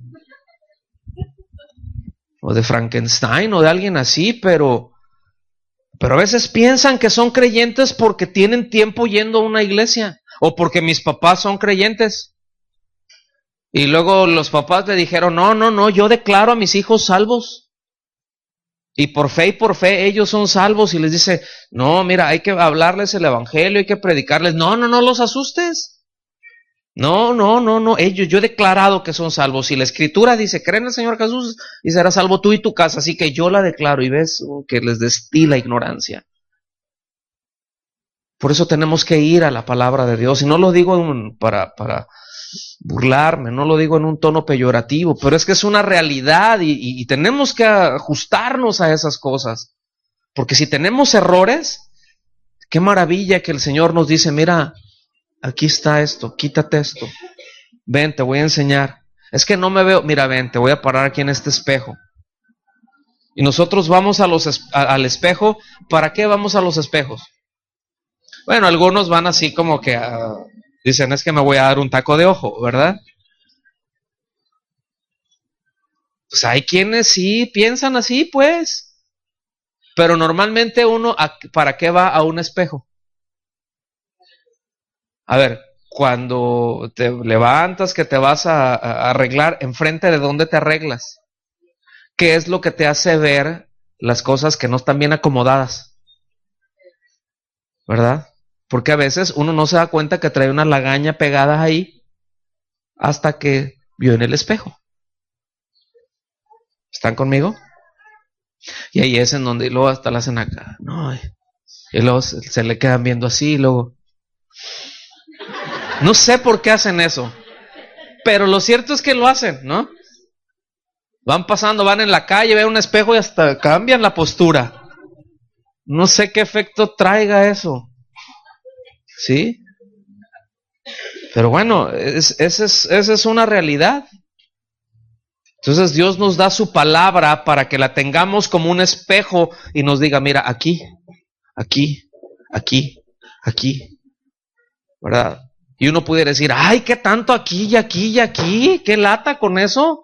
O de Frankenstein o de alguien así, pero a veces piensan que son creyentes porque tienen tiempo yendo a una iglesia o porque mis papás son creyentes. Y luego los papás le dijeron, no, yo declaro a mis hijos salvos. Y por fe ellos son salvos. Y les dice, no, mira, hay que hablarles el evangelio, hay que predicarles. No los asustes. No. Yo he declarado que son salvos. Si la Escritura dice, cree en el Señor Jesús y serás salvo tú y tu casa, así que yo la declaro. Y ves que les destila ignorancia. Por eso tenemos que ir a la palabra de Dios. Y no lo digo para burlarme, no lo digo en un tono peyorativo, pero es que es una realidad y tenemos que ajustarnos a esas cosas. Porque si tenemos errores, qué maravilla que el Señor nos dice, mira, aquí está esto, quítate esto. Ven, te voy a enseñar. Es que no me veo, mira, ven, te voy a parar aquí en este espejo. Y nosotros vamos al espejo. ¿Para qué vamos a los espejos? Bueno, algunos van así como que dicen, es que me voy a dar un taco de ojo, ¿verdad? Pues hay quienes sí piensan así, pues. Pero normalmente uno, ¿para qué va a un espejo? A ver, cuando te levantas, que te vas a arreglar, ¿enfrente de dónde te arreglas? ¿Qué es lo que te hace ver las cosas que no están bien acomodadas? ¿Verdad? Porque a veces uno no se da cuenta que trae una lagaña pegada ahí hasta que vio en el espejo. ¿Están conmigo? Y ahí es en donde luego hasta la hacen acá. No, y luego se le quedan viendo así y luego... No sé por qué hacen eso, pero lo cierto es que lo hacen, ¿no? Van pasando, van en la calle, ven un espejo y hasta cambian la postura. No sé qué efecto traiga eso. ¿Sí? Pero bueno, esa es una realidad. Entonces Dios nos da su palabra para que la tengamos como un espejo y nos diga, mira, aquí, ¿verdad? Y uno pudiera decir, ay, ¿qué tanto aquí y aquí y aquí? ¿Qué lata con eso?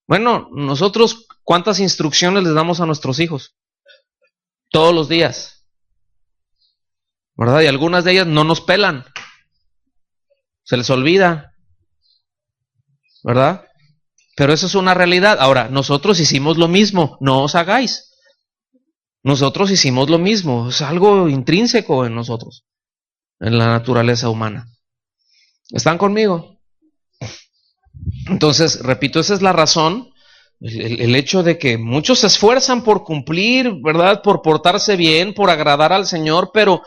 Bueno, nosotros, ¿cuántas instrucciones les damos a nuestros hijos? Todos los días, ¿verdad? Y algunas de ellas no nos pelan. Se les olvida, ¿verdad? Pero eso es una realidad. Ahora, nosotros hicimos lo mismo, no os hagáis. Nosotros hicimos lo mismo, es algo intrínseco en nosotros, en la naturaleza humana. ¿Están conmigo? Entonces, repito, esa es la razón, el hecho de que muchos se esfuerzan por cumplir, ¿verdad? Por portarse bien, por agradar al Señor, pero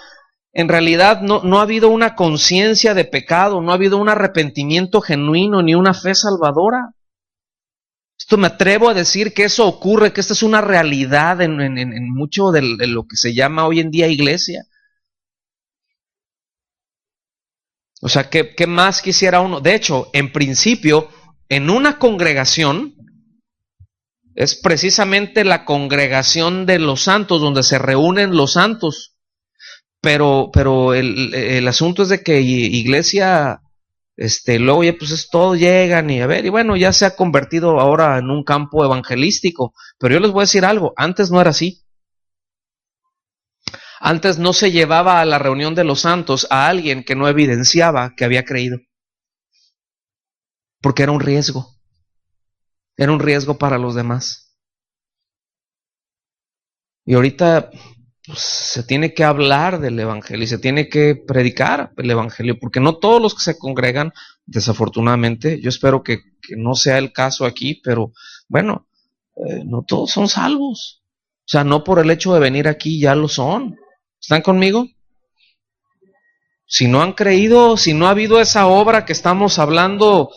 en realidad no ha habido una conciencia de pecado, no ha habido un arrepentimiento genuino ni una fe salvadora. Esto me atrevo a decir que eso ocurre, que esta es una realidad en mucho de lo que se llama hoy en día iglesia. O sea, ¿qué más quisiera uno? De hecho, en principio, en una congregación, es precisamente la congregación de los santos, donde se reúnen los santos. Pero el asunto es de que iglesia, luego ya pues todos llegan y a ver, y bueno, ya se ha convertido ahora en un campo evangelístico. Pero yo les voy a decir algo, antes no era así. Antes no se llevaba a la reunión de los santos a alguien que no evidenciaba que había creído. Porque era un riesgo. Era un riesgo para los demás. Y ahorita pues, se tiene que hablar del evangelio y se tiene que predicar el evangelio, porque no todos los que se congregan, desafortunadamente, yo espero que no sea el caso aquí, pero bueno, no todos son salvos. O sea, no por el hecho de venir aquí ya lo son. ¿Están conmigo? Si no han creído, si no ha habido esa obra que estamos hablando,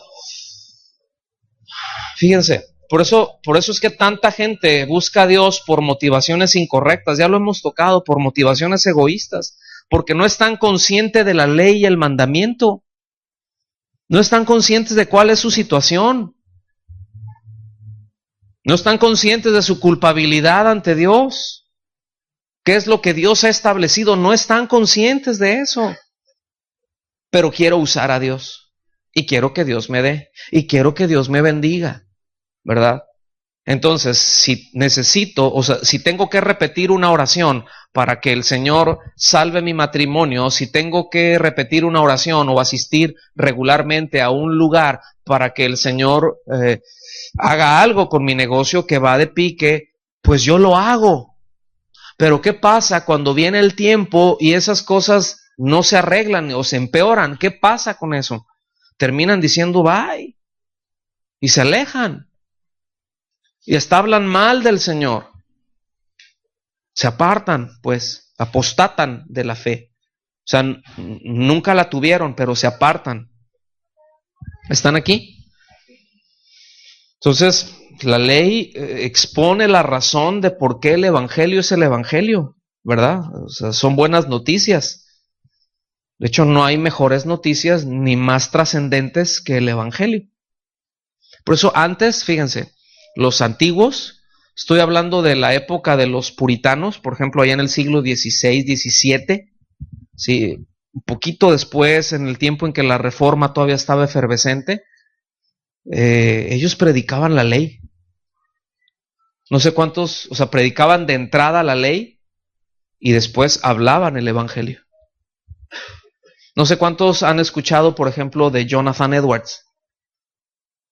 fíjense, por eso es que tanta gente busca a Dios por motivaciones incorrectas, ya lo hemos tocado, por motivaciones egoístas, porque no están conscientes de la ley y el mandamiento, no están conscientes de cuál es su situación, no están conscientes de su culpabilidad ante Dios, qué es lo que Dios ha establecido, no están conscientes de eso. Pero quiero usar a Dios y quiero que Dios me dé y quiero que Dios me bendiga, ¿verdad? Entonces, si necesito, o sea, si tengo que repetir una oración para que el Señor salve mi matrimonio, si tengo que repetir una oración o asistir regularmente a un lugar para que el Señor haga algo con mi negocio que va de pique, pues yo lo hago. Pero ¿qué pasa cuando viene el tiempo y esas cosas no se arreglan o se empeoran? ¿Qué pasa con eso? terminan diciendo bye y se alejan y hasta hablan mal del Señor. Se apartan, pues, apostatan de la fe. O sea, nunca la tuvieron, pero se apartan. ¿Están aquí? Entonces, la ley expone la razón de por qué el Evangelio es el Evangelio, ¿verdad? O sea, son buenas noticias. De hecho, no hay mejores noticias ni más trascendentes que el Evangelio. Por eso antes, fíjense, los antiguos, estoy hablando de la época de los puritanos, por ejemplo, allá en el siglo XVI, XVII, sí, un poquito después, en el tiempo en que la Reforma todavía estaba efervescente, ellos predicaban la ley. No sé cuántos, o sea, predicaban de entrada la ley y después hablaban el Evangelio. No sé cuántos han escuchado, por ejemplo, de Jonathan Edwards,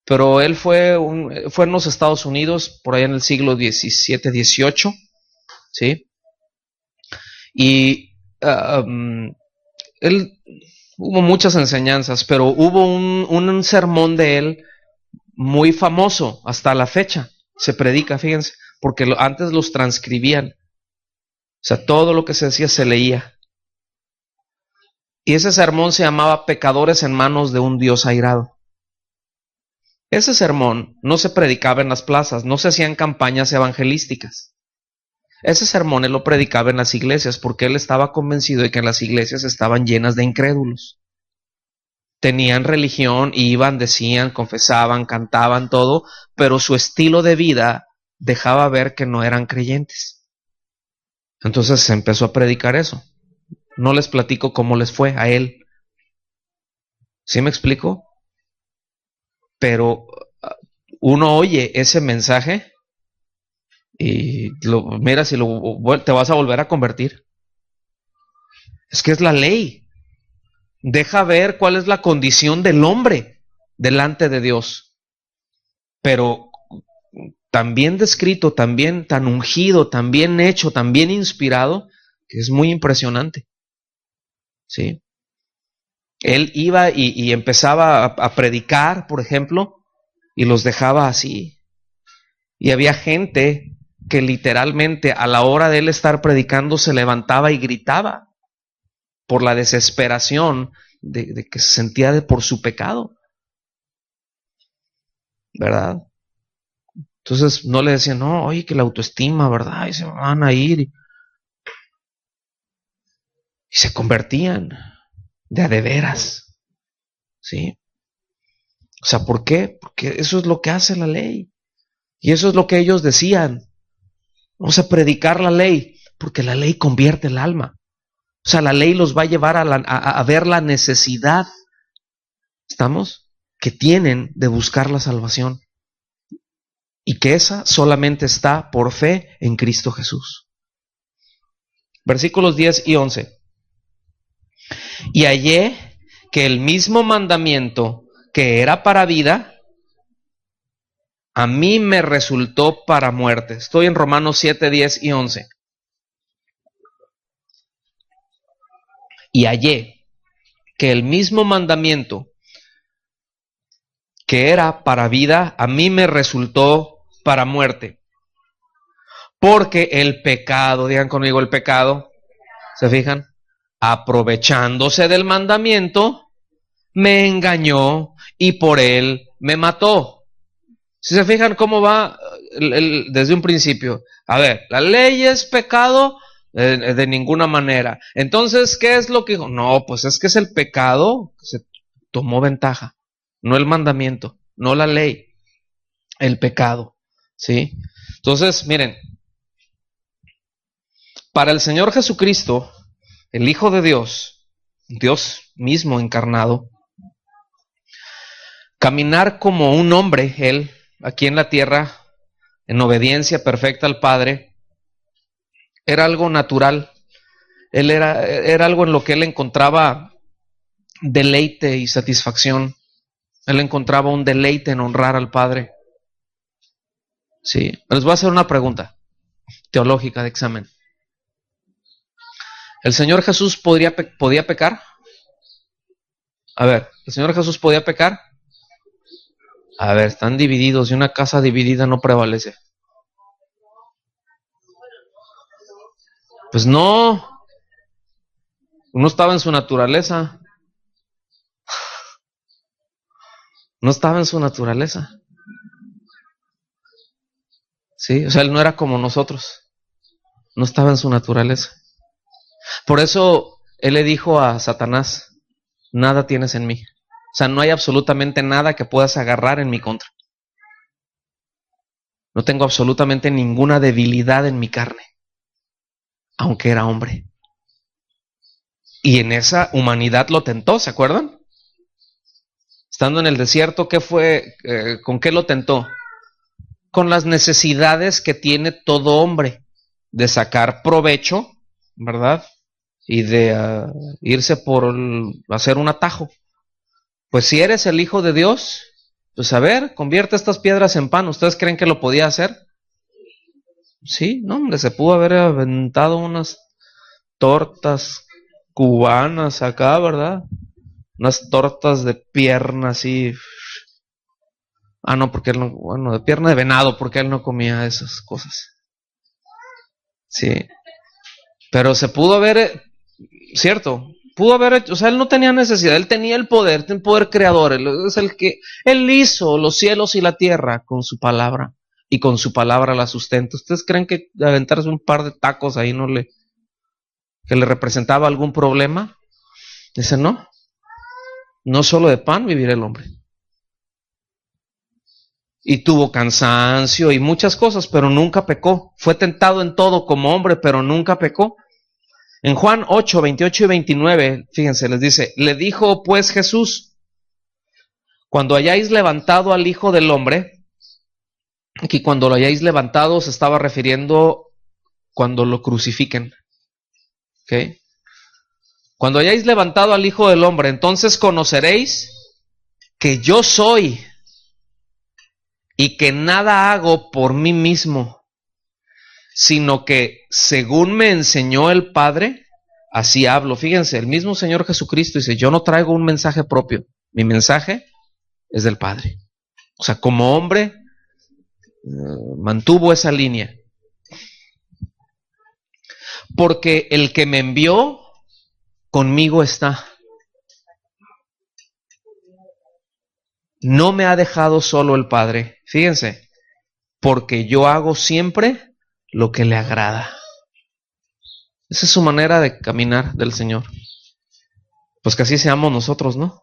pero él fue en los Estados Unidos por allá en el siglo XVII, XVIII, ¿sí? Y él, hubo muchas enseñanzas, pero hubo un sermón de él muy famoso hasta la fecha. Se predica, fíjense, porque antes los transcribían. O sea, todo lo que se decía se leía. Y ese sermón se llamaba Pecadores en manos de un Dios airado. Ese sermón no se predicaba en las plazas, no se hacían campañas evangelísticas. Ese sermón él lo predicaba en las iglesias porque él estaba convencido de que las iglesias estaban llenas de incrédulos. Tenían religión, iban, decían, confesaban, cantaban, todo, pero su estilo de vida dejaba ver que no eran creyentes. Entonces se empezó a predicar eso. No les platico cómo les fue a él. ¿Sí me explico? Pero uno oye ese mensaje y mira si te vas a volver a convertir. Es que es la ley. Deja ver cuál es la condición del hombre delante de Dios. Pero tan bien descrito, tan bien, tan ungido, tan bien hecho, tan bien inspirado, que es muy impresionante. ¿Sí? Él iba y empezaba a predicar, por ejemplo, y los dejaba así. Y había gente que literalmente a la hora de él estar predicando se levantaba y gritaba por la desesperación de que se sentía por su pecado. ¿Verdad? Entonces no le decían, no, oye, que la autoestima, ¿verdad? Y se van a ir. Y se convertían de veras. ¿Sí? O sea, ¿por qué? Porque eso es lo que hace la ley. Y eso es lo que ellos decían. Vamos a predicar la ley, porque la ley convierte el alma. O sea, la ley los va a llevar a ver la necesidad, ¿estamos? Que tienen de buscar la salvación. Y que esa solamente está por fe en Cristo Jesús. Versículos 10 y 11. Y hallé que el mismo mandamiento que era para vida, a mí me resultó para muerte. Estoy en Romanos 7, 10 y 11. Y hallé que el mismo mandamiento que era para vida, a mí me resultó para muerte. Porque el pecado, digan conmigo el pecado, ¿se fijan? Aprovechándose del mandamiento, me engañó y por él me mató. Si se fijan cómo va desde un principio. A ver, la ley es pecado de ninguna manera. Entonces, ¿qué es lo que dijo? No, pues es que es el pecado que se tomó ventaja. No el mandamiento, no la ley, el pecado. ¿Sí? Entonces, miren, para el Señor Jesucristo, el Hijo de Dios, Dios mismo encarnado, caminar como un hombre, Él, aquí en la tierra, en obediencia perfecta al Padre, era algo natural. Él era algo en lo que Él encontraba deleite y satisfacción. Él encontraba un deleite en honrar al Padre. Sí. Les voy a hacer una pregunta teológica de examen. ¿El Señor Jesús podía pecar? A ver, ¿el Señor Jesús podía pecar? A ver, están divididos y una casa dividida no prevalece. Pues no estaba en su naturaleza. No estaba en su naturaleza. Sí, o sea, él no era como nosotros. No estaba en su naturaleza. Por eso él le dijo a Satanás, nada tienes en mí. O sea, no hay absolutamente nada que puedas agarrar en mi contra. No tengo absolutamente ninguna debilidad en mi carne, aunque era hombre. Y en esa humanidad lo tentó, ¿se acuerdan? Estando en el desierto, ¿qué fue? ¿Con qué lo tentó? Con las necesidades que tiene todo hombre, de sacar provecho, ¿verdad? Y de irse por hacer un atajo. Pues si eres el Hijo de Dios, pues a ver, convierte estas piedras en pan. ¿Ustedes creen que lo podía hacer? Sí, no, hombre, se pudo haber aventado unas tortas cubanas acá, ¿verdad? Unas tortas de pierna así. Ah, no, porque él no, bueno, de pierna de venado, porque él no comía esas cosas. Sí, pero se pudo haber, cierto, pudo haber hecho, o sea, él no tenía necesidad, él tenía el poder creador, él es el que, él hizo los cielos y la tierra con su palabra, y con su palabra la sustenta. ¿Ustedes creen que aventarse un par de tacos ahí que le representaba algún problema? Dice, no solo de pan vivirá el hombre. Y tuvo cansancio y muchas cosas, pero nunca pecó. Fue tentado en todo como hombre, pero nunca pecó. En Juan 8, 28 y 29, fíjense, les dice, le dijo pues Jesús, cuando hayáis levantado al Hijo del Hombre, aquí cuando lo hayáis levantado se estaba refiriendo cuando lo crucifiquen. ¿Okay? Cuando hayáis levantado al Hijo del Hombre, entonces conoceréis que yo soy y que nada hago por mí mismo, sino que según me enseñó el Padre, así hablo. Fíjense, el mismo Señor Jesucristo dice, yo no traigo un mensaje propio, mi mensaje es del Padre. O sea, como hombre, mantuvo esa línea. Porque el que me envió, conmigo está. No me ha dejado solo el Padre. Fíjense, porque yo hago siempre lo que le agrada. Esa es su manera de caminar del Señor. Pues que así seamos nosotros, ¿no?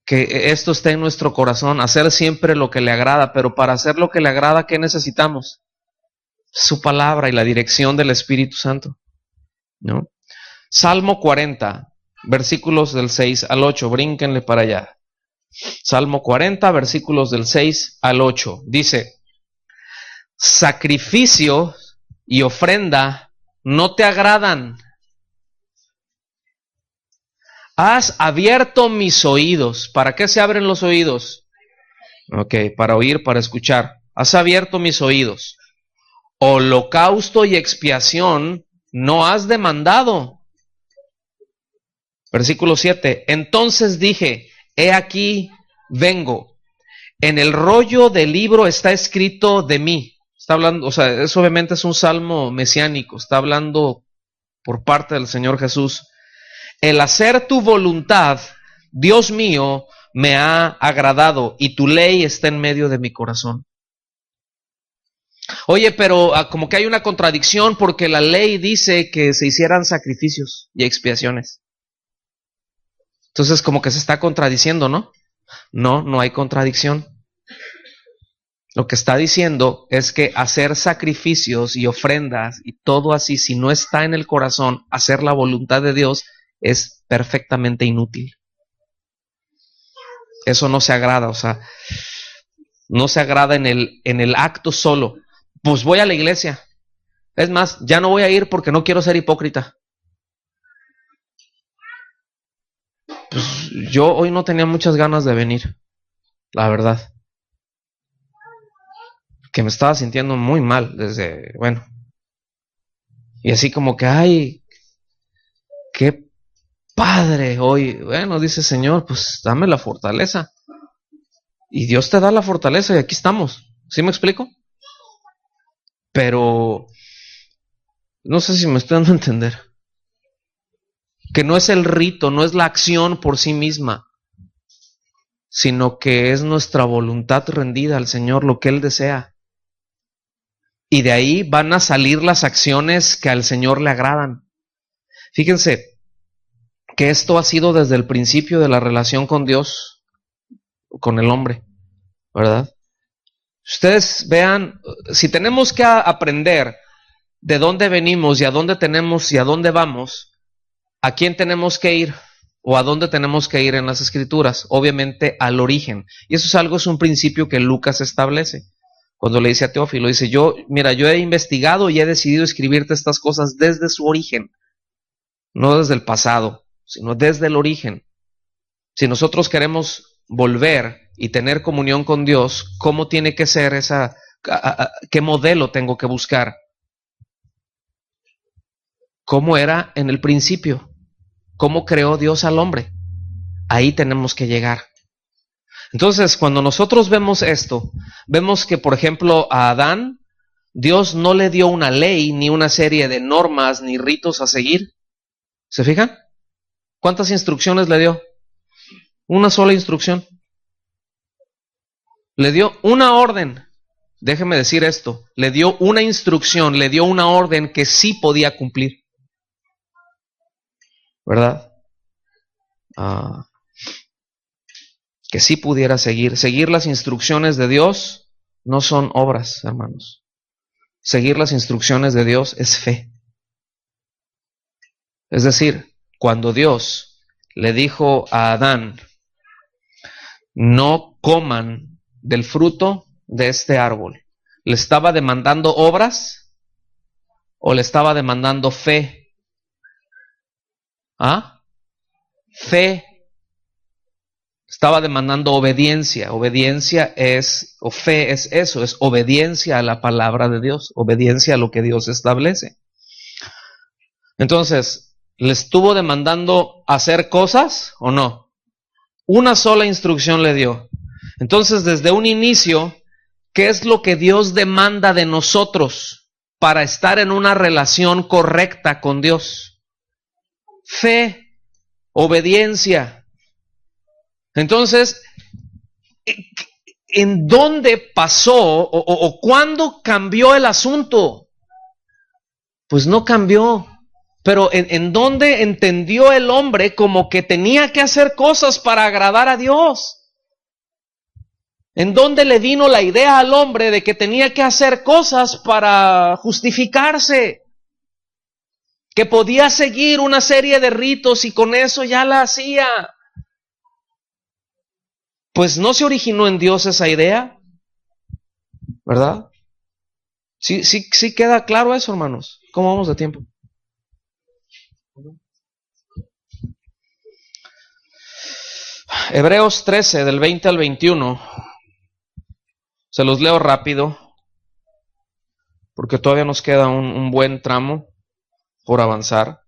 Que esto esté en nuestro corazón, hacer siempre lo que le agrada, pero para hacer lo que le agrada, ¿qué necesitamos? Su palabra y la dirección del Espíritu Santo, ¿no? Salmo 40, versículos del 6 al 8, brínquenle para allá. Salmo 40, versículos del 6 al 8, dice, sacrificio y ofrenda no te agradan. Has abierto mis oídos. ¿Para qué se abren los oídos? Ok, para oír, para escuchar. Has abierto mis oídos. Holocausto y expiación no has demandado. Versículo 7. Entonces dije, he aquí, vengo. En el rollo del libro está escrito de mí. Está hablando, o sea, eso obviamente es un salmo mesiánico. Está hablando por parte del Señor Jesús. El hacer tu voluntad, Dios mío, me ha agradado y tu ley está en medio de mi corazón. Oye, pero como que hay una contradicción porque la ley dice que se hicieran sacrificios y expiaciones. Entonces como que se está contradiciendo, ¿no? No hay contradicción. Lo que está diciendo es que hacer sacrificios y ofrendas y todo así, si no está en el corazón, hacer la voluntad de Dios es perfectamente inútil. Eso no se agrada, o sea, no se agrada en el acto solo. Pues voy a la iglesia. Es más, ya no voy a ir porque no quiero ser hipócrita. Pues yo hoy no tenía muchas ganas de venir, la verdad. Que me estaba sintiendo muy mal y así como que, ay, qué padre hoy. Bueno, dice Señor, pues dame la fortaleza. Y Dios te da la fortaleza y aquí estamos. ¿Sí me explico? Pero no sé si me estoy dando a entender. Que no es el rito, no es la acción por sí misma, sino que es nuestra voluntad rendida al Señor, lo que Él desea. Y de ahí van a salir las acciones que al Señor le agradan. Fíjense que esto ha sido desde el principio de la relación con Dios, con el hombre, ¿verdad? Ustedes vean, si tenemos que aprender de dónde venimos y a dónde tenemos y a dónde vamos, ¿a quién tenemos que ir? ¿O a dónde tenemos que ir en las Escrituras? Obviamente al origen. Y eso es un principio que Lucas establece. Cuando le dice a Teófilo, dice, yo he investigado y he decidido escribirte estas cosas desde su origen. No desde el pasado, sino desde el origen. Si nosotros queremos volver y tener comunión con Dios, ¿cómo tiene que ser qué modelo tengo que buscar? ¿Cómo era en el principio? ¿Cómo creó Dios al hombre? Ahí tenemos que llegar. Entonces, cuando nosotros vemos esto, vemos que, por ejemplo, a Adán, Dios no le dio una ley, ni una serie de normas, ni ritos a seguir. ¿Se fijan? ¿Cuántas instrucciones le dio? Una sola instrucción. Le dio una orden. Déjeme decir esto. Le dio una instrucción, le dio una orden que sí podía cumplir. ¿Verdad? Que sí pudiera seguir. Seguir las instrucciones de Dios no son obras, hermanos. Seguir las instrucciones de Dios es fe. Es decir, cuando Dios le dijo a Adán, no coman del fruto de este árbol, ¿le estaba demandando obras o le estaba demandando fe? Fe. Estaba demandando obediencia. Obediencia o fe es eso, es obediencia a la palabra de Dios, obediencia a lo que Dios establece. Entonces, ¿le estuvo demandando hacer cosas o no? Una sola instrucción le dio. Entonces, desde un inicio, ¿qué es lo que Dios demanda de nosotros para estar en una relación correcta con Dios? Fe, obediencia. Entonces, ¿en dónde pasó o cuándo cambió el asunto? Pues no cambió. Pero ¿en dónde entendió el hombre como que tenía que hacer cosas para agradar a Dios? ¿En dónde le vino la idea al hombre de que tenía que hacer cosas para justificarse? Que podía seguir una serie de ritos y con eso ya la hacía. Pues no se originó en Dios esa idea, ¿verdad? Sí queda claro eso, hermanos. ¿Cómo vamos de tiempo? Hebreos 13, del 20 al 21. Se los leo rápido, porque todavía nos queda un buen tramo por avanzar.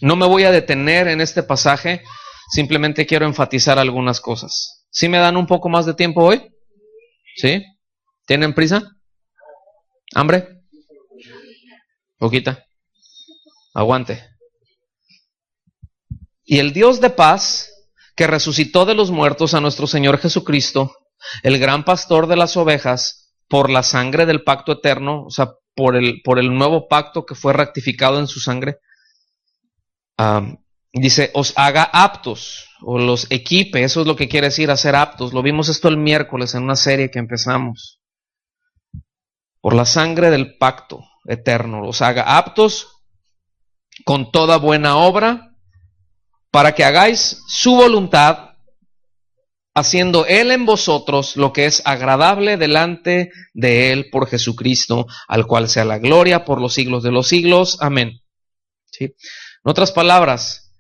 No me voy a detener en este pasaje, simplemente quiero enfatizar algunas cosas. ¿Sí me dan un poco más de tiempo hoy? ¿Sí? ¿Tienen prisa? ¿Hambre? Poquita. Aguante. Y el Dios de paz, que resucitó de los muertos a nuestro Señor Jesucristo, el gran pastor de las ovejas, por la sangre del pacto eterno, o sea, por el nuevo pacto que fue ratificado en su sangre, dice, os haga aptos, o los equipe, eso es lo que quiere decir hacer aptos. Lo vimos esto el miércoles en una serie que empezamos. Por la sangre del pacto eterno, los haga aptos con toda buena obra, para que hagáis su voluntad, haciendo Él en vosotros lo que es agradable delante de Él por Jesucristo, al cual sea la gloria por los siglos de los siglos. Amén. ¿Sí? En otras palabras,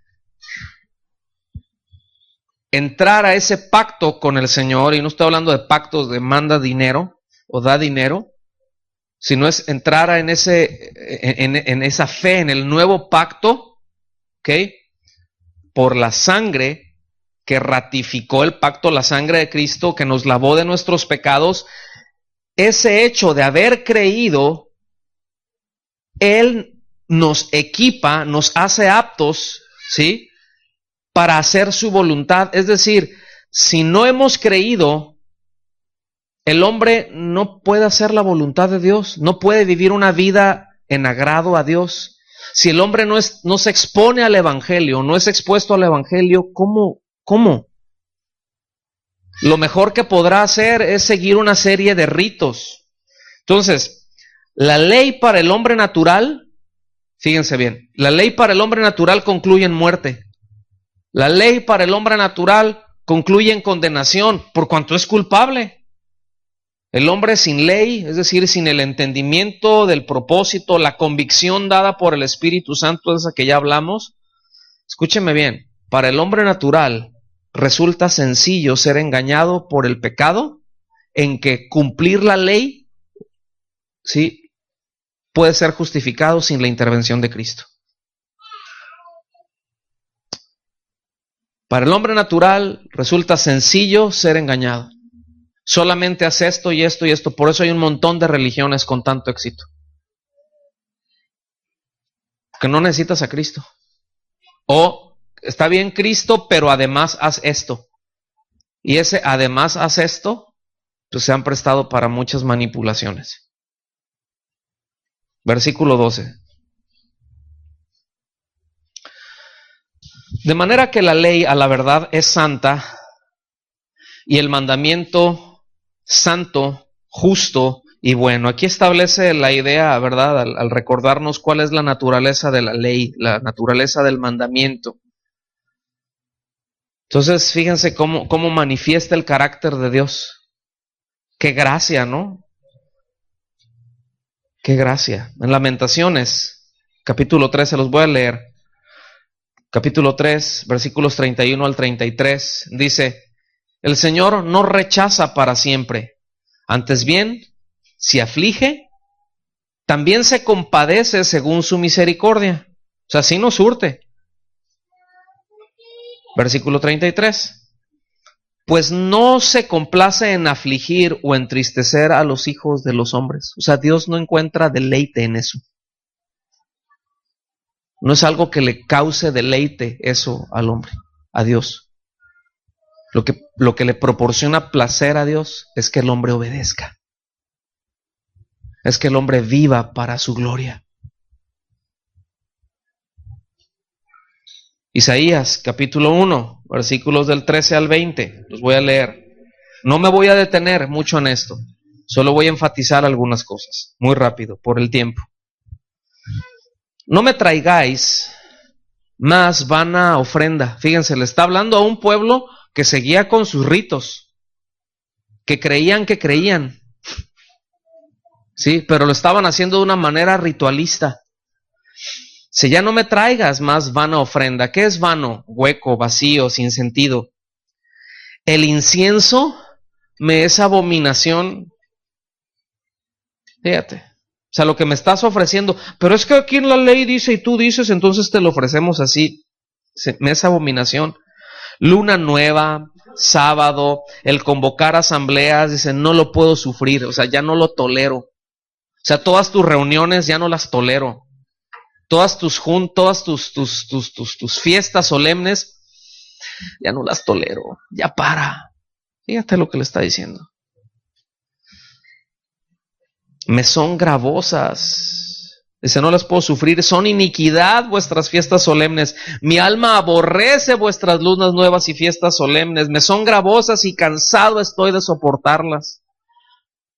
entrar a ese pacto con el Señor, y no estoy hablando de pactos de manda dinero o da dinero, si no es entrar en esa fe, en el nuevo pacto, ¿ok? Por la sangre que ratificó el pacto, la sangre de Cristo, que nos lavó de nuestros pecados. Ese hecho de haber creído, Él nos equipa, nos hace aptos, ¿sí?, para hacer su voluntad. Es decir, si no hemos creído, el hombre no puede hacer la voluntad de Dios, no puede vivir una vida en agrado a Dios. Si el hombre no se expone al Evangelio, no es expuesto al Evangelio, ¿cómo? Lo mejor que podrá hacer es seguir una serie de ritos. Entonces, la ley para el hombre natural, fíjense bien, la ley para el hombre natural concluye en muerte. La ley para el hombre natural concluye en condenación, por cuanto es culpable. El hombre sin ley, es decir, sin el entendimiento del propósito, la convicción dada por el Espíritu Santo, esa que ya hablamos, escúcheme bien, para el hombre natural resulta sencillo ser engañado por el pecado, en que cumplir la ley, ¿sí?, puede ser justificado sin la intervención de Cristo. Para el hombre natural resulta sencillo ser engañado. Solamente haz esto y esto y esto. Por eso hay un montón de religiones con tanto éxito. Que no necesitas a Cristo. O está bien Cristo, pero además haz esto. Y ese además haz esto, pues se han prestado para muchas manipulaciones. Versículo 12. De manera que la ley a la verdad es santa, y el mandamiento santo, justo y bueno. Aquí establece la idea, ¿verdad?, al recordarnos cuál es la naturaleza de la ley, la naturaleza del mandamiento. Entonces, fíjense cómo manifiesta el carácter de Dios. Qué gracia, ¿no? Qué gracia. En Lamentaciones, capítulo 3, se los voy a leer. Capítulo 3, versículos 31 al 33, dice: el Señor no rechaza para siempre, antes bien, si aflige, también se compadece según su misericordia. O sea, sí nos surte. Versículo 33. Pues no se complace en afligir o entristecer a los hijos de los hombres. O sea, Dios no encuentra deleite en eso. No es algo que le cause deleite eso al hombre, a Dios. Lo que le proporciona placer a Dios es que el hombre obedezca. Es que el hombre viva para su gloria. Isaías, capítulo 1, versículos del 13 al 20. Los voy a leer. No me voy a detener mucho en esto. Solo voy a enfatizar algunas cosas, muy rápido, por el tiempo. No me traigáis más vana ofrenda. Fíjense, le está hablando a un pueblo que seguía con sus ritos, que creían, sí, pero lo estaban haciendo de una manera ritualista. Si ya no me traigas más vana ofrenda. ¿Qué es vano? Hueco, vacío, sin sentido. El incienso me es abominación. Fíjate, o sea, lo que me estás ofreciendo, pero es que aquí en la ley dice y tú dices, entonces te lo ofrecemos así. Me es abominación. Luna nueva, sábado, el convocar asambleas, dice, no lo puedo sufrir, o sea, ya no lo tolero. O sea, todas tus reuniones ya no las tolero. Todas tus fiestas solemnes, ya no las tolero. Ya para. Fíjate lo que le está diciendo. Me son gravosas. Dice, no las puedo sufrir, son iniquidad vuestras fiestas solemnes. Mi alma aborrece vuestras lunas nuevas y fiestas solemnes. Me son gravosas y cansado estoy de soportarlas.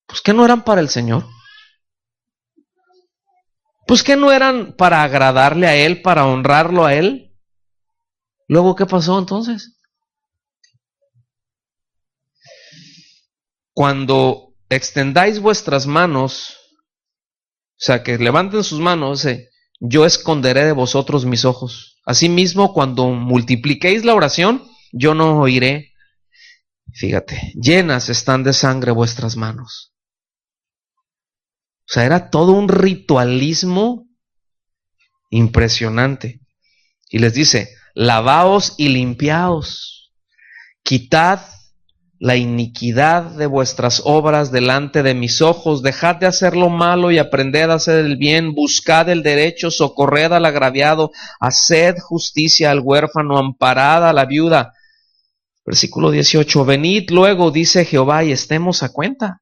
Pues ¿qué no eran para el Señor? Pues ¿qué no eran para agradarle a Él, para honrarlo a Él? Luego, ¿qué pasó entonces? Cuando extendáis vuestras manos, o sea, que levanten sus manos, yo esconderé de vosotros mis ojos. Asimismo, cuando multipliquéis la oración, yo no oiré. Fíjate, llenas están de sangre vuestras manos. O sea, era todo un ritualismo impresionante. Y les dice, lavaos y limpiaos, quitad la iniquidad de vuestras obras delante de mis ojos, dejad de hacer lo malo y aprended a hacer el bien, buscad el derecho, socorred al agraviado, haced justicia al huérfano, amparad a la viuda. Versículo 18, venid luego, dice Jehová, y estemos a cuenta.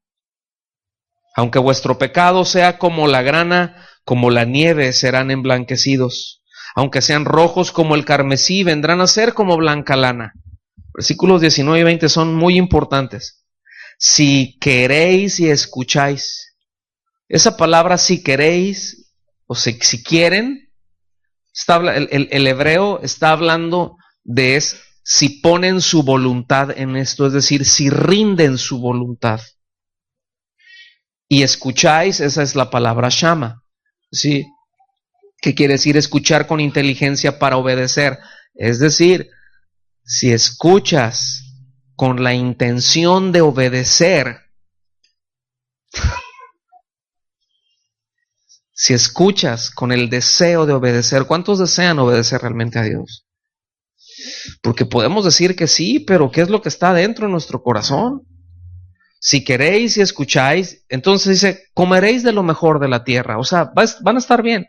Aunque vuestro pecado sea como la grana, como la nieve serán emblanquecidos. Aunque sean rojos como el carmesí, vendrán a ser como blanca lana. Versículos 19 y 20 son muy importantes. Si queréis y escucháis. Esa palabra si queréis, o si quieren, el hebreo está hablando de si ponen su voluntad en esto, es decir, si rinden su voluntad. Y escucháis, esa es la palabra shama, ¿sí? ¿Qué quiere decir escuchar con inteligencia para obedecer? Es decir, si escuchas con la intención de obedecer, si escuchas con el deseo de obedecer, ¿cuántos desean obedecer realmente a Dios? Porque podemos decir que sí, pero ¿qué es lo que está dentro de nuestro corazón? Si queréis y escucháis, entonces dice, comeréis de lo mejor de la tierra. O sea, van a estar bien.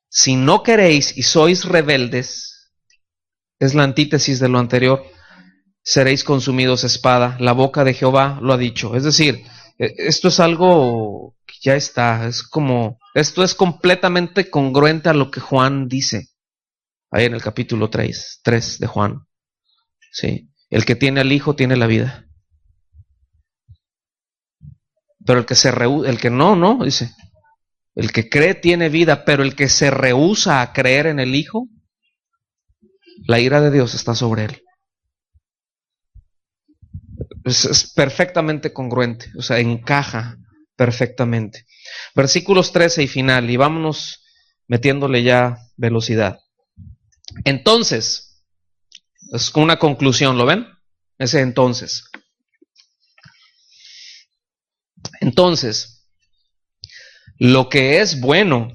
Si no queréis y sois rebeldes, es la antítesis de lo anterior, seréis consumidos a espada. La boca de Jehová lo ha dicho. Es decir, esto es algo que ya está. Esto es completamente congruente a lo que Juan dice. Ahí en el capítulo 3 de Juan. Sí. El que tiene al Hijo tiene la vida. Pero el que no, dice. El que cree tiene vida, pero el que se rehúsa a creer en el Hijo, la ira de Dios está sobre él. Es perfectamente congruente, o sea, encaja perfectamente. Versículos 13 y final, y vámonos metiéndole ya velocidad. Entonces, es una conclusión, ¿lo ven? Ese entonces. Entonces, lo que es bueno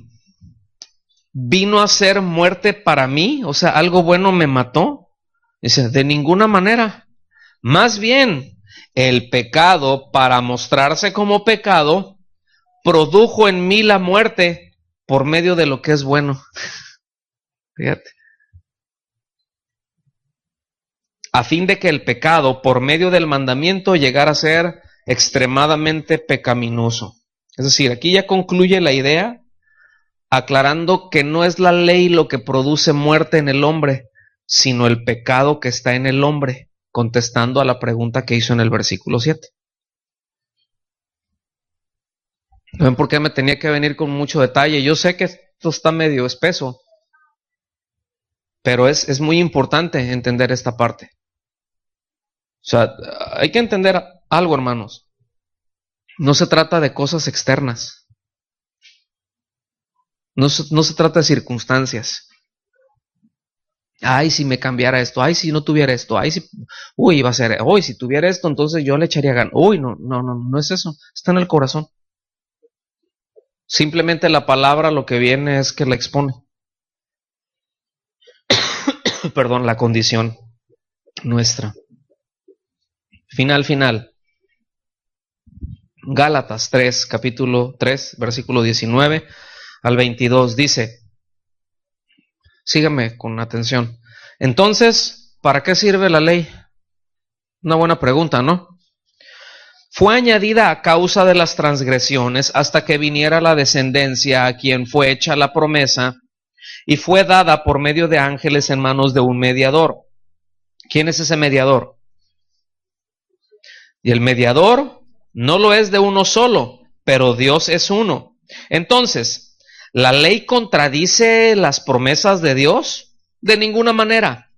vino a ser muerte para mí, o sea, algo bueno me mató. Dice, de ninguna manera. Más bien, el pecado, para mostrarse como pecado, produjo en mí la muerte por medio de lo que es bueno. Fíjate. A fin de que el pecado, por medio del mandamiento, llegara a ser extremadamente pecaminoso. Es decir, aquí ya concluye la idea, aclarando que no es la ley lo que produce muerte en el hombre, sino el pecado que está en el hombre, contestando a la pregunta que hizo en el versículo 7. ¿Ven por qué me tenía que venir con mucho detalle? Yo sé que esto está medio espeso, pero es muy importante entender esta parte. O sea, hay que entender algo, hermanos. No se trata de cosas externas. No se trata de circunstancias. Ay, si me cambiara esto. Ay, si no tuviera esto. Ay, si... Uy, va a ser... Uy, si tuviera esto, entonces yo le echaría ganas. Uy, no es eso. Está en el corazón. Simplemente la palabra lo que viene es que la expone. Perdón, la condición nuestra. Final. Gálatas 3, capítulo 3, versículo 19 al 22, dice, sígame con atención. Entonces, ¿para qué sirve la ley? Una buena pregunta, ¿no? Fue añadida a causa de las transgresiones hasta que viniera la descendencia a quien fue hecha la promesa y fue dada por medio de ángeles en manos de un mediador. ¿Quién es ese mediador? Y el mediador no lo es de uno solo, pero Dios es uno. Entonces, ¿la ley contradice las promesas de Dios? De ninguna manera.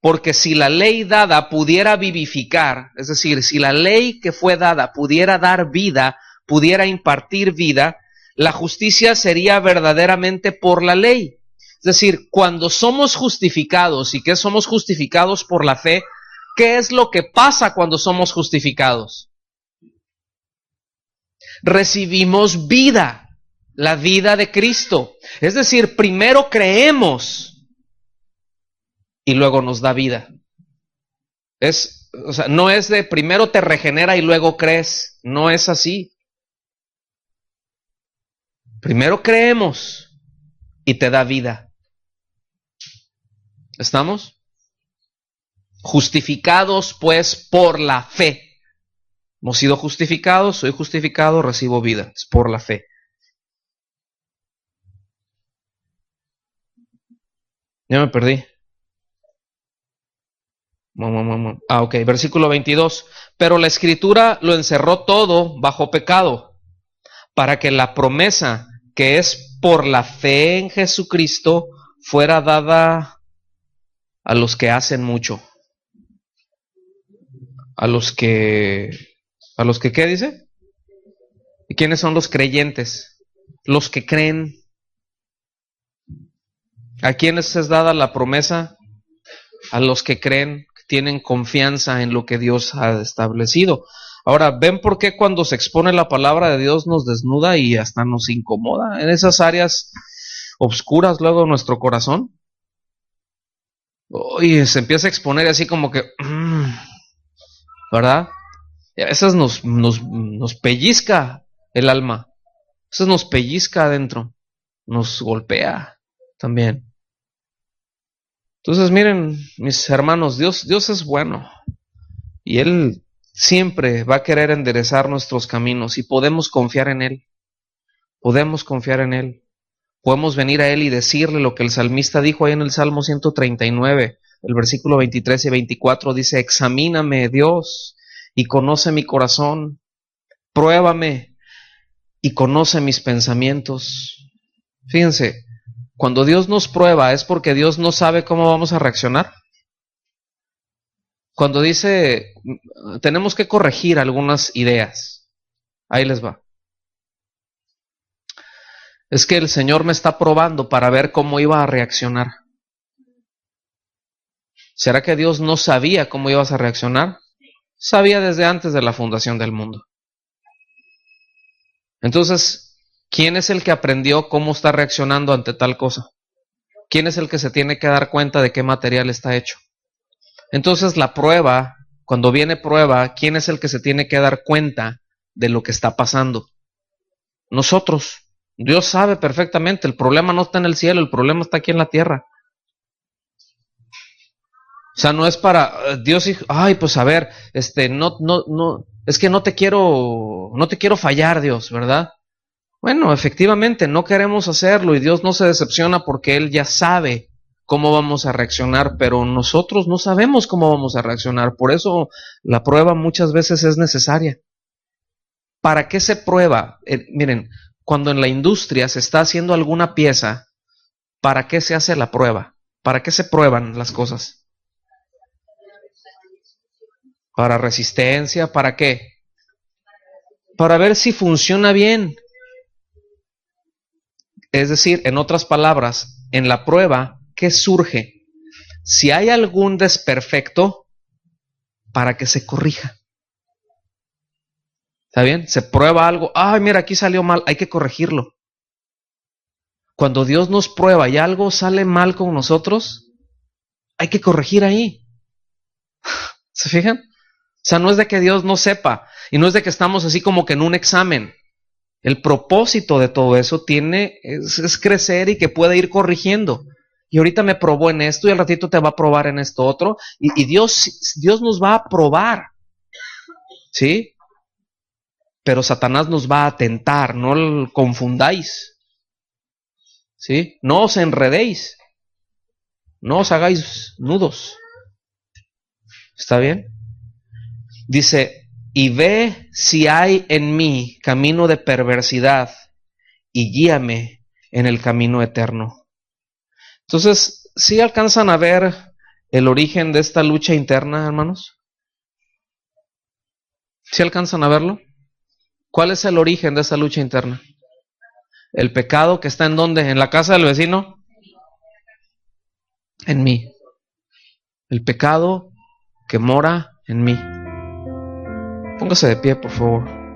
Porque si la ley dada pudiera vivificar, es decir, si la ley que fue dada pudiera dar vida, pudiera impartir vida, la justicia sería verdaderamente por la ley. Es decir, cuando somos justificados, ¿y qué somos justificados por la fe? ¿Qué es lo que pasa cuando somos justificados? recibimos vida, la vida de Cristo. Es decir, primero creemos y luego nos da vida. O sea, no es de primero te regenera y luego crees. No es así. Primero creemos y te da vida. ¿Estamos? Justificados pues por la fe. Hemos sido justificados, soy justificado, recibo vida. Es por la fe. Ya me perdí. Ok, versículo 22. Pero la Escritura lo encerró todo bajo pecado, para que la promesa que es por la fe en Jesucristo fuera dada a los que hacen mucho. ¿A los que qué dice? ¿Y quiénes son los creyentes? Los que creen. ¿A quiénes es dada la promesa? A los que creen, que tienen confianza en lo que Dios ha establecido. Ahora, ¿ven por qué cuando se expone la palabra de Dios nos desnuda y hasta nos incomoda? En esas áreas obscuras luego de nuestro corazón. Oye, se empieza a exponer así como que, ¿verdad? Y a veces nos pellizca el alma. A veces nos pellizca adentro. Nos golpea también. Entonces, miren, mis hermanos, Dios es bueno. Y Él siempre va a querer enderezar nuestros caminos y podemos confiar en Él. Podemos confiar en Él. Podemos venir a Él y decirle lo que el salmista dijo ahí en el Salmo 139, el versículo 23 y 24, dice, examíname, Dios, y conoce mi corazón, pruébame y conoce mis pensamientos. Fíjense, cuando Dios nos prueba es porque Dios no sabe cómo vamos a reaccionar. Cuando dice, tenemos que corregir algunas ideas, ahí les va. Es que el Señor me está probando para ver cómo iba a reaccionar. ¿Será que Dios no sabía cómo ibas a reaccionar? Sabía desde antes de la fundación del mundo. Entonces, ¿quién es el que aprendió cómo está reaccionando ante tal cosa? ¿Quién es el que se tiene que dar cuenta de qué material está hecho? Entonces, la prueba, cuando viene prueba, ¿quién es el que se tiene que dar cuenta de lo que está pasando? Nosotros. Dios sabe perfectamente, el problema no está en el cielo, el problema está aquí en la tierra. O sea, no es para Dios, ay, pues a ver, no, es que no te quiero fallar, Dios, ¿verdad? Bueno, efectivamente, no queremos hacerlo y Dios no se decepciona porque Él ya sabe cómo vamos a reaccionar, pero nosotros no sabemos cómo vamos a reaccionar. Por eso la prueba muchas veces es necesaria. ¿Para qué se prueba? Miren, cuando en la industria se está haciendo alguna pieza, ¿para qué se hace la prueba? ¿Para qué se prueban las cosas? ¿Para resistencia? ¿Para qué? Para ver si funciona bien. Es decir, en otras palabras, en la prueba, ¿qué surge? Si hay algún desperfecto, para que se corrija. ¿Está bien? Se prueba algo, ay, mira, aquí salió mal, hay que corregirlo. Cuando Dios nos prueba y algo sale mal con nosotros, hay que corregir ahí. ¿Se fijan? O sea, no es de que Dios no sepa, y no es de que estamos así como que en un examen. El propósito de todo eso es crecer y que pueda ir corrigiendo. Y ahorita me probó en esto y al ratito te va a probar en esto otro. Y Dios nos va a probar. ¿Sí? Pero Satanás nos va a tentar, no lo confundáis. ¿Sí? No os enredéis. No os hagáis nudos. ¿Está bien? Dice, y ve si hay en mí camino de perversidad y guíame en el camino eterno. Entonces, ¿sí alcanzan a ver el origen de esta lucha interna, hermanos? ¿Sí alcanzan a verlo? ¿Cuál es el origen de esa lucha interna? ¿El pecado que está en dónde? ¿En la casa del vecino? En mí. El pecado que mora en mí. Póngase de pie, por favor.